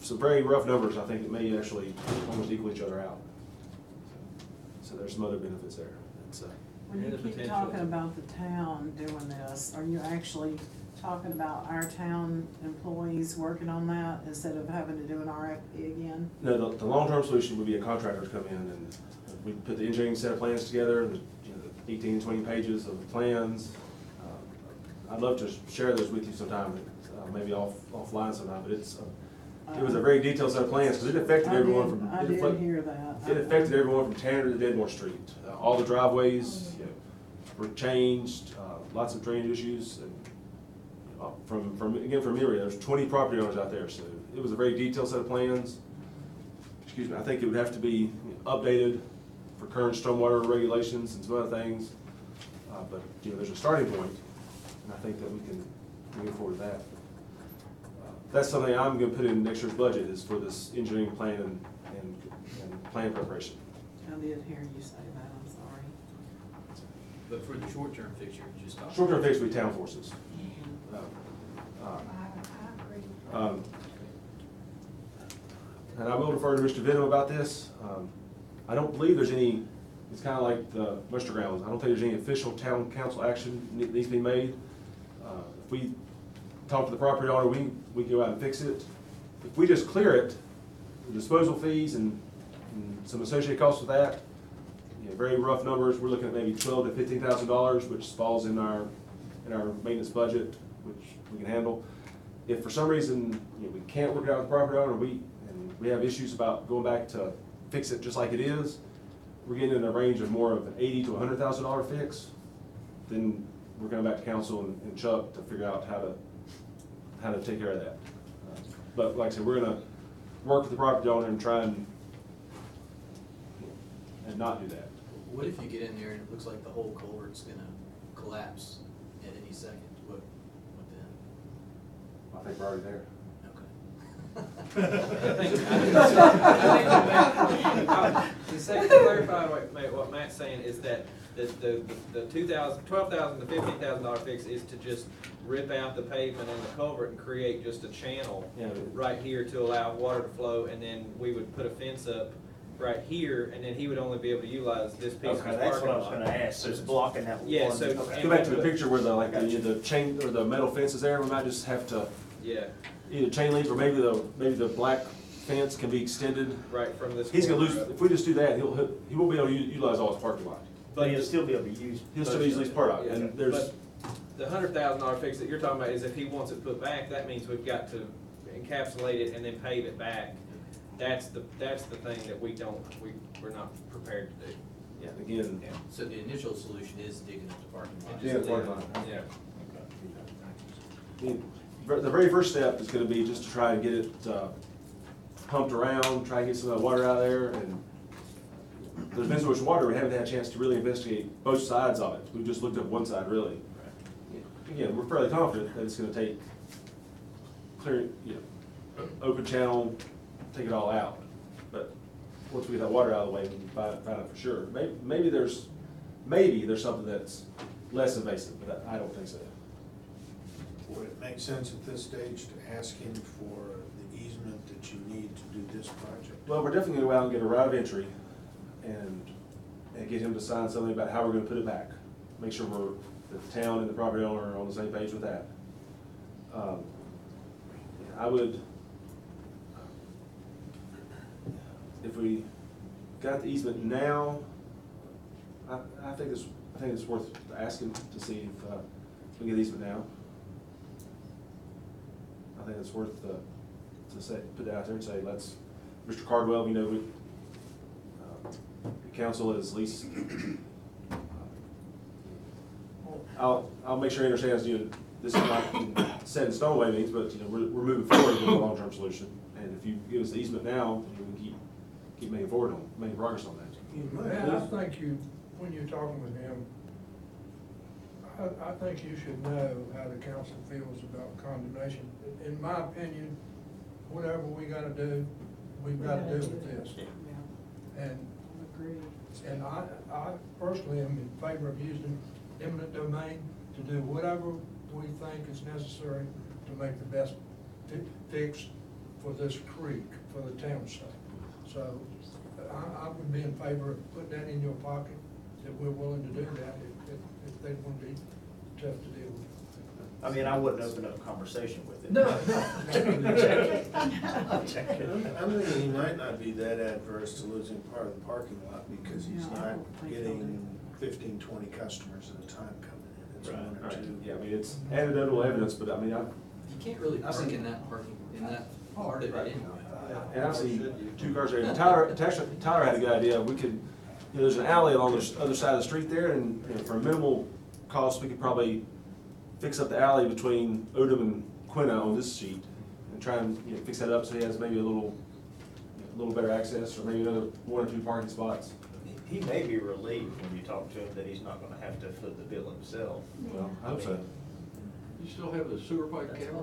some very rough numbers, I think it may actually almost equal each other out. So there's some other benefits there. When you keep talking about the town doing this, are you actually talking about our town employees working on that instead of having to do an RFP again? No, the long-term solution would be a contractor to come in and we put the engineering set of plans together, the 18, 20 pages of plans. I'd love to share those with you sometime, maybe offline sometime, but it was a very detailed set of plans, because it affected everyone from. I did hear that. It affected everyone from Tanner to Deadmore Street. All the driveways were changed, lots of drainage issues, and from memory, there's 20 property owners out there, so it was a very detailed set of plans. Excuse me, I think it would have to be updated for current stormwater regulations and some other things, but there's a starting point, and I think that we can move forward with that. That's something I'm going to put in next year's budget, is for this engineering plan and plan preparation. I did hear you say that, I'm sorry. But for the short-term fix, you're just talking. Short-term fix will be town forces. I agree. And I will refer to Mr. Venom about this. I don't believe there's any, it's kind of like the muster grounds. I don't think there's any official town council action that needs to be made. If we talk to the property owner, we go out and fix it. If we just clear it, the disposal fees and some associated costs with that, you know, very rough numbers, we're looking at maybe $12,000 to $15,000, which falls in our maintenance budget, which we can handle. If for some reason, you know, we can't work it out with the property owner, and we have issues about going back to fix it just like it is, we're getting in a range of more of an $80,000 to $100,000 fix, then we're going back to council and Chuck to figure out how to take care of that. But like I said, we're gonna work with the property owner and try and not do that. What if you get in there and it looks like the whole culvert's gonna collapse at any second? What then? I think we're already there. To clarify what Matt's saying is that the $12,000 to $15,000 fix is to just rip out the pavement and the culvert and create just a channel Yeah. right here to allow water to flow, and then we would put a fence up right here, and then he would only be able to utilize this piece of Okay, his that's parking what I was lot. gonna ask, so it's blocking that one. Yeah, so- Okay. Go back to the picture where the chain or the metal fence is there, we might just have to Yeah, either chain link or maybe the black fence can be extended. right from this. He's gonna lose, corner. if we just do that, he won't be able to utilize all his parking lot. But you'll still be able to use. He'll still use his part out, Yeah, and there's, but the $100,000 fix that you're talking about is if he wants it put back, that means we've got to encapsulate it and then pave it back. That's the thing that we're not prepared to do. yeah, again, So the initial solution is digging up the parking lot? Yeah, the parking lot. Yeah. the very first step is gonna be just to try and get it, pumped around, try and get some of that water out of there, and there's been so much water, we haven't had a chance to really investigate both sides of it. We've just looked at one side, really. Again, we're fairly confident that it's gonna take clear, open channel, take it all out. But once we get that water out of the way, we can find out for sure. Maybe there's something that's less invasive, but I don't think so. Would it make sense at this stage to ask him for the easement that you need to do this project? Well, we're definitely gonna go out and get a route of entry and get him to sign something about how we're gonna put it back. Make sure that the town and the property owner are on the same page with that. I would, if we got the easement now, I think it's worth asking to see if we get the easement now. I think it's worth to say, put it out there and say, let's, Mr. Cardwell, the council is at least, I'll make sure he understands, this is not set in stone by any means, but, we're moving forward with a long-term solution. And if you give us the easement now, we can keep making progress on that. Man, I think when you're talking with him, I think you should know how the council feels about condemnation. In my opinion, whatever we gotta do, we've gotta do with this. Yeah, And, agreed. and I personally am in favor of using eminent domain to do whatever we think is necessary to make the best fix for this creek, for the town's sake. So I would be in favor of putting that in your pocket, that we're willing to do that if they want to be tough to deal with. I mean, I wouldn't open up a conversation with it. No. I'm checking. I'm thinking he might not be that adverse to losing part of the parking lot because he's No, I not don't think he'll getting 15, 20 customers at a time coming in. It's one or two. Yeah, I mean, it's anecdotal evidence, but I mean, You can't really park in that part of it anyway. and I've seen two cars there. Tyler had a good idea. We could, there's an alley along the other side of the street there, and for minimal cost, we could probably fix up the alley between Odom and Quina on this sheet and try and fix that up so he has maybe a little better access, or maybe another one or two parking spots. He may be relieved when you talk to him that he's not gonna have to foot the bill himself. Well, I hope so. You still have the sewer pipe camera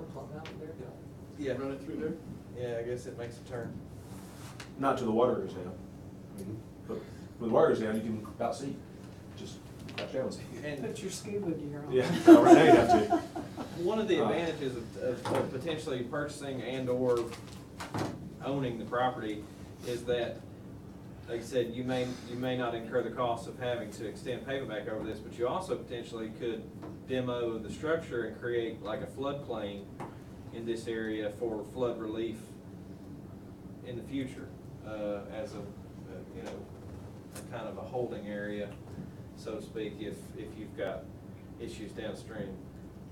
Yeah. running through there? Yeah, I guess it makes a turn. Not till the water goes down. But when the water goes down, you can about see. Just crash down and see. And Put your scuba gear on. Yeah, right now you have to. one of the advantages of potentially purchasing and/or owning the property is that like I said, you may not incur the cost of having to extend pavement back over this, but you also potentially could demo the structure and create like a floodplain in this area for flood relief in the future, as a, you know, a kind of a holding area, so to speak, if you've got issues downstream.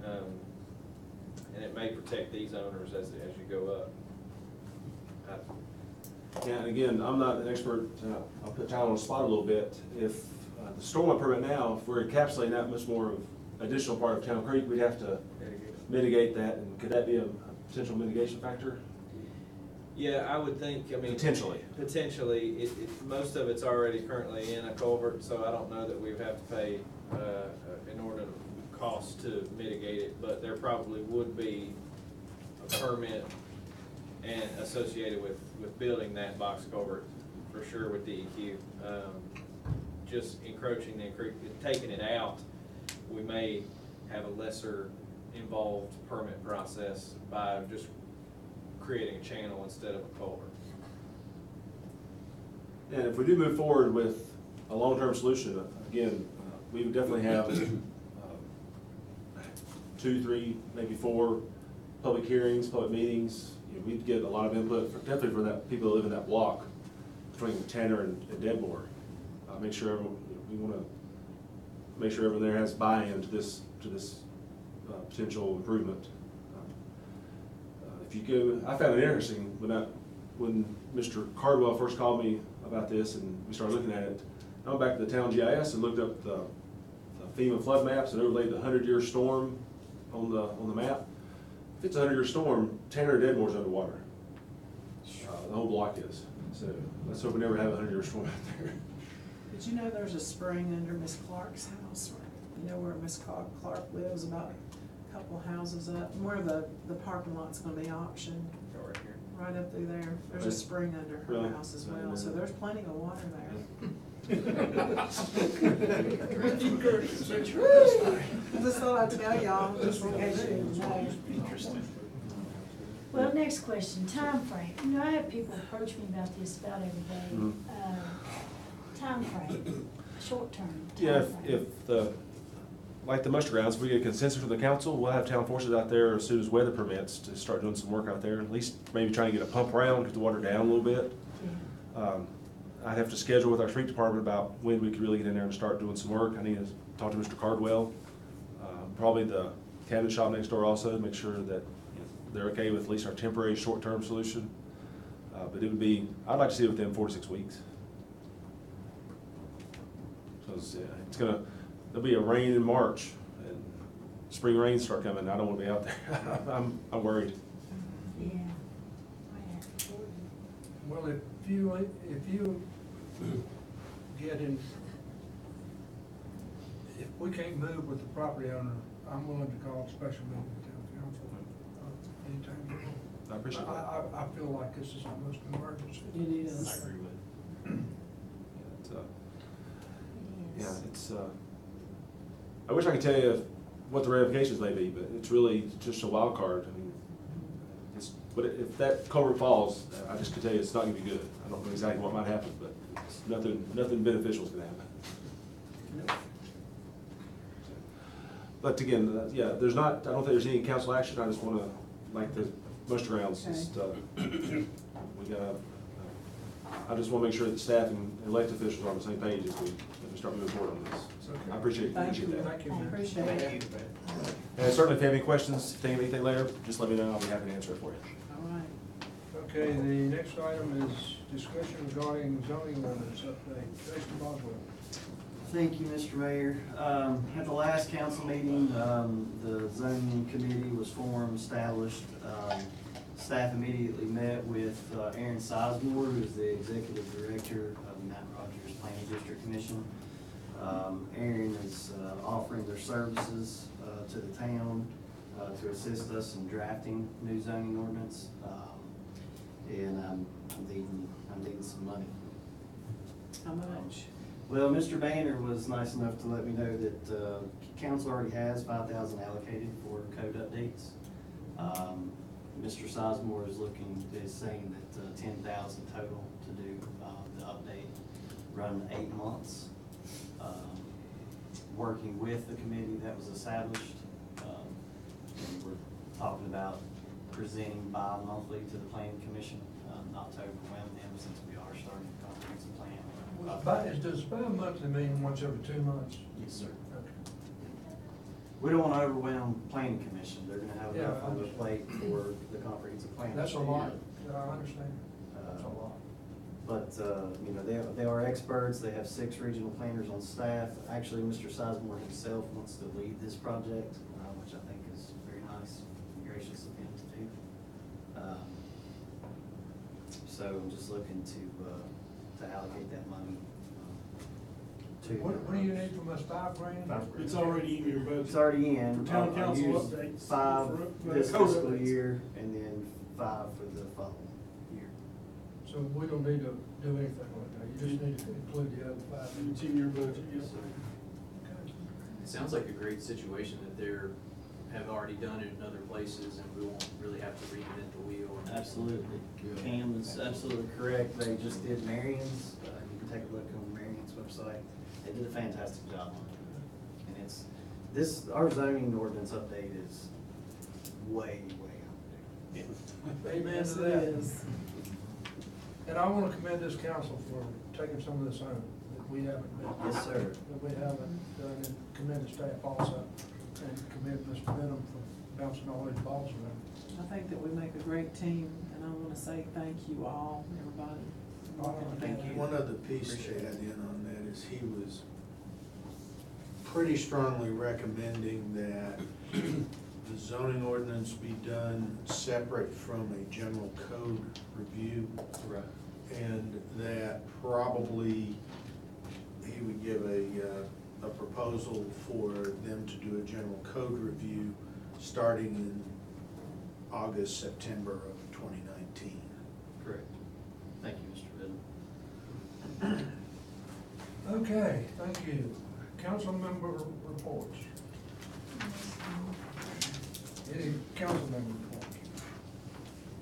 And it may protect these owners as you go up. Yeah, and again, I'm not an expert, I'll put Tyler on the spot a little bit. If the stormwater permit now, if we're encapsulating that much more of additional part of Town Creek, we'd have to mitigate that, and could that be a potential mitigation factor? Yeah, I would think, I mean. Potentially. Potentially, most of it's already currently in a culvert, so I don't know that we would have to pay, in order to cost to mitigate it, but there probably would be a permit and associated with building that box culvert, for sure with DEQ. Just encroaching the creek, taking it out, we may have a lesser involved permit process by just creating a channel instead of a culvert. And if we do move forward with a long-term solution, again, we would definitely have 2, 3, maybe 4 public hearings, public meetings. You know, we'd get a lot of input, definitely for that people that live in that block between Tanner and Deadmore. Make sure everyone, we want to make sure everyone there has buy-in to this potential improvement. If you go, I found it interesting when Mr. Cardwell first called me about this and we started looking at it. I went back to the town GIS and looked up the FEMA flood maps and overlaid the 100-year storm on the map. If it's a 100-year storm, Tanner and Deadmore's underwater. The whole block is. So let's hope we never have a 100-year storm out there. Did you know there's a spring under Miss Clark's house? You know where Miss Clark lives, about a couple houses up, where the parking lot's gonna be auctioned. Right here. Right up through there. There's a spring under her Really? house as well, so there's plenty of water there. I just thought I'd tell y'all, just in case you didn't know. Well, next question, time frame. You know, I have people approach me about this about every day. Mhm. Time frame, short term. Yeah, if the, like the muster grounds, if we get consensus from the council, we'll have town forces out there as soon as weather permits to start doing some work out there. At least maybe trying to get a pump around, get the water down a little bit. Yeah. I'd have to schedule with our street department about when we could really get in there and start doing some work. I need to talk to Mr. Cardwell, probably the cabinet shop next door also, to make sure that they're okay with at least our temporary short-term solution. But it would be, I'd like to see it within 4 to 6 weeks. Because there'll be a rain in March, and spring rains start coming. I don't want to be out there. I'm worried. Yeah. Well, if you get in, if we can't move with the property owner, I'm willing to call a special meeting with town council anytime. I appreciate that. I feel like this is almost an emergency. It is. I agree with it. Yeah, it's, I wish I could tell you what the ramifications may be, but it's really just a wild card. I mean, but if that culvert falls, I just can tell you it's not gonna be good. I don't know exactly what might happen, but it's nothing beneficial is gonna happen. But again, yeah, I don't think there's any council action. I just wanna, like the muster grounds, just, I just wanna make sure that staff and elected officials are on the same page as we start moving forward on this. So I appreciate that. Thank you. I appreciate it. And certainly if you have any questions, if you think of anything later, just let me know. I'll be happy to answer it for you. All right. Okay, the next item is discussion regarding zoning ordinance update. Jason Boswell. Thank you, Mr. Mayor. At the last council meeting, the zoning committee was formed, established. Staff immediately met with Aaron Sizemore, who is the executive director of the Mount Rogers Planning District Commission. Aaron is offering their services to the town to assist us in drafting new zoning ordinance. And I'm needing some money. How much? Well, Mr. Banner was nice enough to let me know that council already has $5,000 allocated for code updates. Mr. Sizemore is saying that 10,000 total to do the update, run 8 months. Working with the committee that was established, and we're talking about presenting bi-monthly to the planning commission, not to overwhelm them since we are starting the comprehensive plan. Does bi-monthly mean once every 2 months? Yes, sir. Okay. We don't want to overwhelm planning commission. They're gonna have enough Yeah, I on their understand. plate for the comprehensive plan. That's a lot, yeah, I understand, that's a lot. But, you know, they are experts. They have 6 regional planners on staff. Actually, Mr. Sizemore himself wants to lead this project, which I think is very nice and gracious of him to do. So I'm just looking to allocate that money to. What do you need from us, $5,000? It's already in your budget. It's already in. For town I'll council use updates. 5 For this code fiscal updates. year and then 5 for the following year. So we don't need to do anything like that, you just need to include the other 5. It's in your budget, yes, sir. It sounds like a great situation that have already done it in other places, and we won't really have to reinvent the wheel. Absolutely. Pam is absolutely correct. They just did Marion's. You can take a look on Marion's website. They did a fantastic job on it. And our zoning ordinance update is way overdue. Amen Yes, to it that. is. And I want to commend this council for taking some of this on that we haven't been. Yes, sir. That we haven't done, and commend the staff also, and commend Mr. Benham for bouncing all these balls around. I think that we make a great team, and I want to say thank you all, everybody. Thank you. One other piece to add in on that is he was pretty strongly recommending that the zoning ordinance be done separate from a general code review. Right. And that probably he would give a proposal for them to do a general code review starting in August, September of 2019. Correct. Thank you, Mr. Biddle. Okay, thank you. Council member reports. Any council member reports?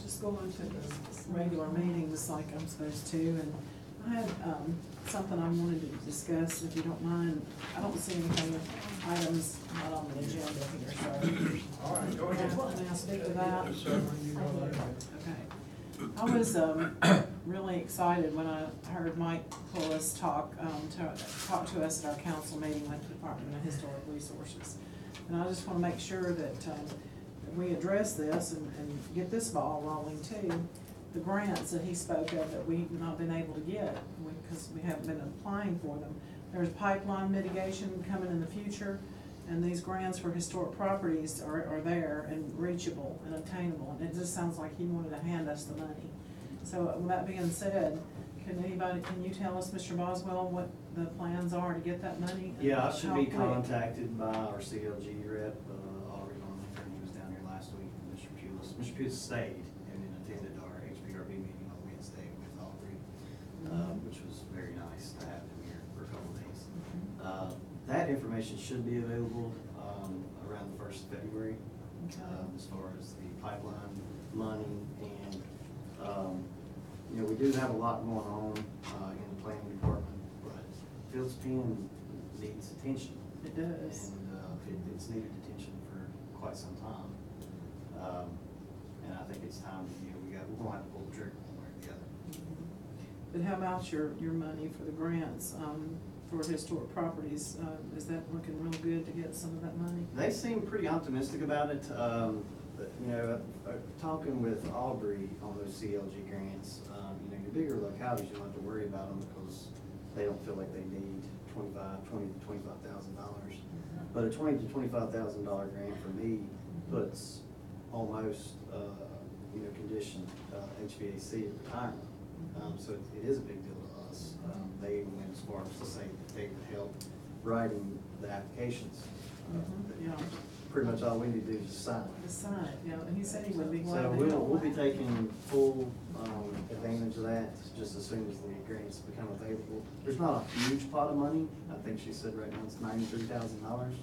Just going to the regular meetings like I'm supposed to, and I had, something I wanted to discuss, if you don't mind. I don't see anything, items not on the agenda here, so. All right, go ahead. May I speak to that? Certainly, you go ahead. Okay. I was really excited when I heard Mike Pullis talk to us at our council meeting with the Department of Historic Resources. And I just want to make sure that we address this and get this ball rolling too. The grants that he spoke of that we've not been able to get because we haven't been applying for them. There's pipeline mitigation coming in the future, and these grants for historic properties are there and reachable and obtainable. And it just sounds like he wanted to hand us the money. So with that being said, can you tell us, Mr. Boswell, what the plans are to get that money? Yeah, I should How be quick? contacted by our CLG rep, Aubrey Longford. He was down here last week, Mr. Pulis. Mr. Pulis stayed and then attended our HPRB meeting on Wednesday with Aubrey, which was very nice to have him here for a couple of days. That information should be available around the 1st of February, as far as the pipeline money. And, you know, we do have a lot going on in the planning department, but Phil's Pen needs attention. It does. And it's needed attention for quite some time. And I think it's time, you know, we're gonna have to pull the trigger one way or the other. But how about your money for the grants, for historic properties? Is that looking real good to get some of that money? They seem pretty optimistic about it. But, you know, talking with Aubrey on those CLG grants, you know, your bigger localities, you don't have to worry about them because they don't feel like they need $20,000 to $25,000. But a $20,000 to $25,000 grant for me puts almost, you know, conditioned HVAC at retirement. So it is a big deal to us. They even went as far as to say that they would help writing the applications. Yeah. Pretty much all we need to do is just sign it. The sign, yeah, and he said he would be glad So to help. we'll be taking full advantage of that just as soon as the grants become available. There's not a huge pot of money. I think she said right now it's $93,000.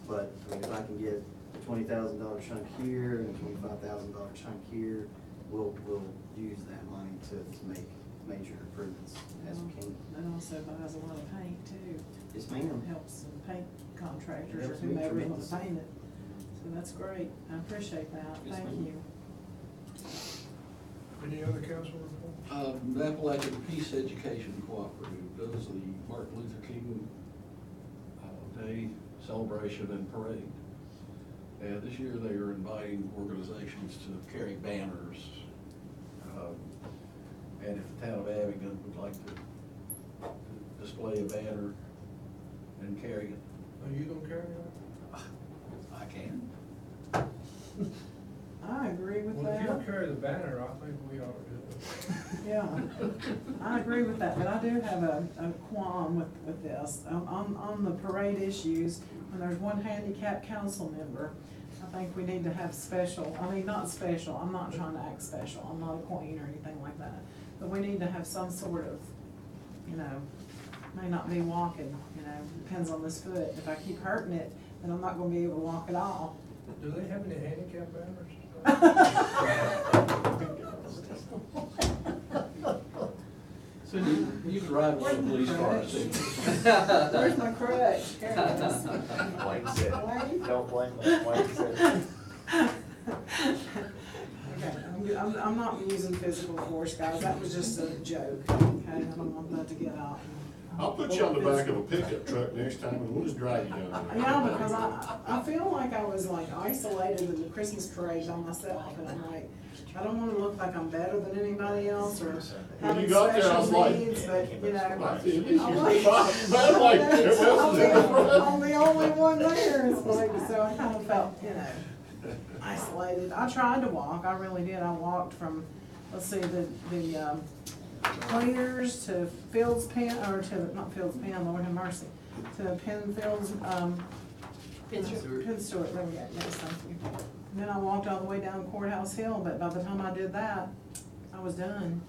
But I mean, if I can get $20,000 chunk here and $25,000 chunk here. We'll use that money to make major improvements as we can. That also buys a lot of paint too. Yes, ma'am. Helps some paint contractors or Helps me whomever wants tremendous. to paint it. So that's great. I appreciate that. Yes, Thank ma'am. you. Any other council reports? The Appalachian Peace Education Cooperative does the Martin Luther King Day celebration and parade. And this year they are inviting organizations to carry banners. And if the town of Abingdon would like to display a banner and carry it, Are you gonna carry that? I can. I agree with Well, if you'll that. carry the banner, I think we ought to do it. Yeah, I agree with that, but I do have a qualm with this. On the parade issues, when there's one handicapped council member, I think we need to have special, I mean, not special, I'm not trying to act special, I'm not a queen or anything like that. But we need to have some sort of, may not be walking, depends on this foot. If I keep hurting it, then I'm not gonna be able to walk at all. Do they have any handicap banners? So you can ride with the police car, too. Where's my crutch? Here it is. Wayne said, Wayne? don't blame us, Wayne said. Okay, I'm not using physical force, guys, that was just a joke, okay, I don't want that to get out. I'll put you on the back of a pickup truck next time and we'll just drive you down there. Yeah, because I feel like I was like isolated in the Christmas parade by myself, and I'm like, I don't wanna look like I'm better than anybody else or When having you got there, I was special like, needs, but, I feel you. I'm You're like- fine. I'm like, everyone else is in the front. I'm the only one there, it's like, so I kind of felt, isolated. I tried to walk, I really did. I walked from, let's see, the Cleaners to Fields Pen, or to, not Fields Pen, Lord have mercy, to Penfields, Penn Stewart. Penn Stewart, there we go, yes, thank you. And then I walked all the way down Courthouse Hill, but by the time I did that, I was done.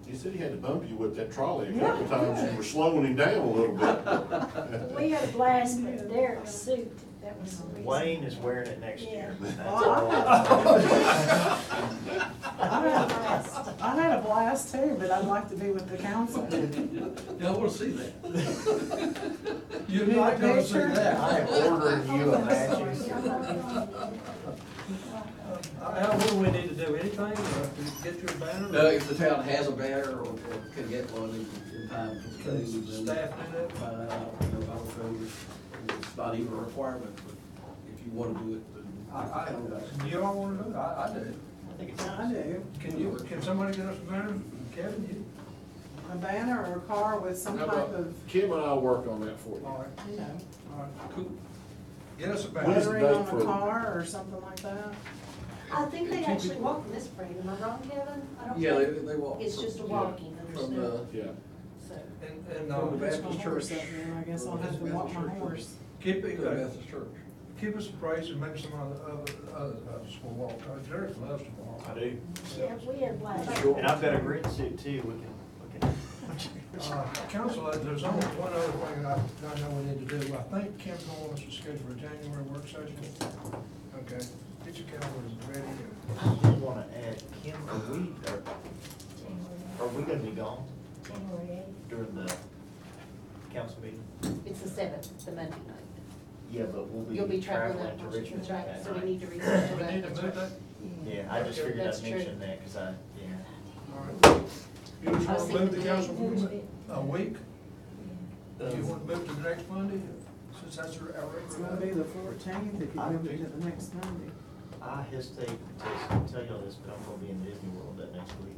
He said he had to bump you with that trolley a couple Yeah. of times. You were slowing him down a little bit. We had a blast with Derek's suit, that was the reason. Wayne is wearing it next year. Yeah. That's Well, all. I had a blast too, but I'd like to be with the council. Yeah, I wanna see that. You're not gonna see that. I am ordering you a matching suit. What do we need to do, anything, to get your banner? If the town has a banner or can get one in time for the Can food, then staff do that? I don't know, it's not even a requirement, but if you wanna do it, then. Do you all wanna do it? I do. I think it's I do. Can somebody get us a banner? Kevin, you? A banner or a car with some How type about, of, Kim and I'll work on that for you. All right, you know, all right, cool. Get us a What is the banner. lettering date on for the it? car or something like that. I think they actually walk in this parade, am I wrong, Kevin? I don't Yeah, think- they walk. It's just a from- walking, From, understood. Yeah. So, And, Well, Baptist that's my horse Church. up there, I guess I'll have to walk my horse. Keep to it, the Methodist Church. keep us appraised and maybe some others will walk. Derek loves to walk. I do. Yeah, we had a blast. And I've got a green suit too, we can. Council, there's only one other thing I know we need to do. I think Kim's going to want us to schedule a January work session. Okay, get your calendars ready. I did wanna add, Kim, are we gonna be gone January 8th. during the council meeting? it's the 7th, the Monday night. Yeah, but we'll You'll be be traveling traveling that to Richmond That's right, that so we night. need to reschedule We that. need to That's move right. that? Yeah, I just figured That's I'd true. mention that, cause yeah. All right. You just want to move the council a week? You want to move to the next Monday, since that's our It's regular? gonna be the 14th if you move it to the next Monday. I hesitate to tell y'all this, but I'm gonna be in Disney World that next week.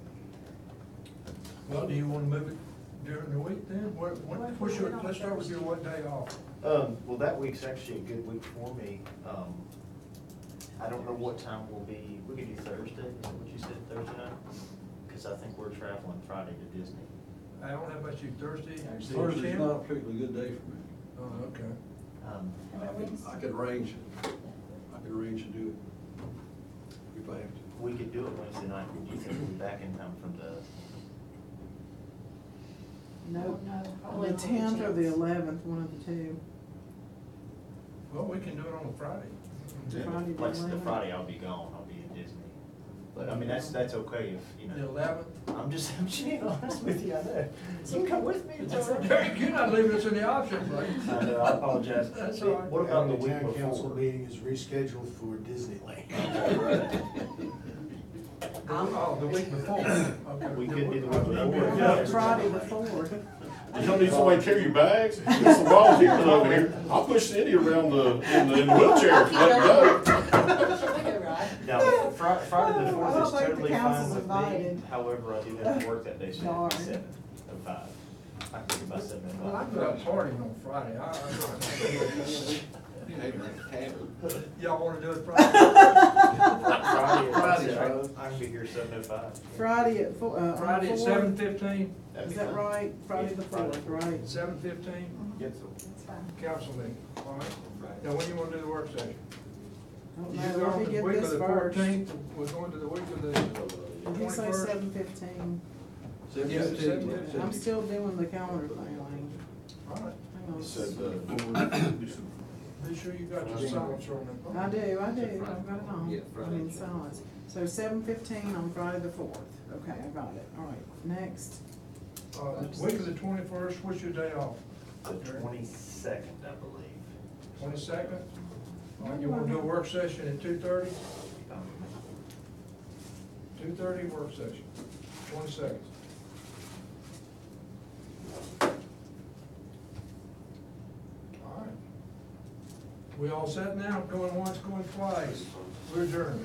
Well, do you want to move it during the week then? Let's start with your what day off? Well, that week's actually a good week for me. I don't know what time we'll be, we could do Thursday, is that what you said, Thursday night? Cause I think we're traveling Friday to Disney. I don't have much you Thursday. Thursday's not a particularly good day for me. Oh, okay. I could arrange to do it if I have to. We could do it Wednesday night, do you think we'll be back in time from the, Nope. No. The 10th or the 11th, one of the two. Well, we can do it on a Friday. Yeah. Friday the Like the 11th. Friday, I'll be gone, I'll be in Disney. But I mean, that's okay if, you The know, 11th? I'm just being honest with you, I know. You can come with me, it's all right. Derek, you're not leaving us in the option, buddy. I know, I apologize. That's all right. What about the week Town council before? meeting is rescheduled for Disneyland. Oh, the week before. Okay. We could do the week before. Yeah, Friday the 4th. You don't need somebody to carry your bags? There's some volunteers over here. I'll push Cindy around in the wheelchair. Let her go. Now, Friday the I fourth don't is think the totally fine council's with me, invited. however, I do have to work that day, so Darn. it's 7 to 5. I can do about 7 to Well, I 5. go out partying on Friday. Y'all wanna do it Friday? Friday, Friday's I right. can be here 7 to 5. Friday at four, on the Friday at 4th. 7:15? Is that right? Friday the 4th, right? 7:15, Yes, That's fine. council meeting, all right? Now, when you wanna do the work session? Don't You know, go let on me the get week of this the first. 14th, we're going to the week of the Did you say 21st? 7:15? Yeah, 7:15. I'm still doing the calendar thing, Wayne. All right, Hang on. Said, be sure you got your silencer on it. I do, I've got it on. I'm in silence. So 7:15 on Friday the 4th. Okay, I got it. All right, next. The week of the 21st, what's your day off? The 22nd, I believe. 22nd? All right, you wanna do a work session at 2:30? 2:30 work session, 22nd. All right. We all set now? Going once, going twice. We're adjourned.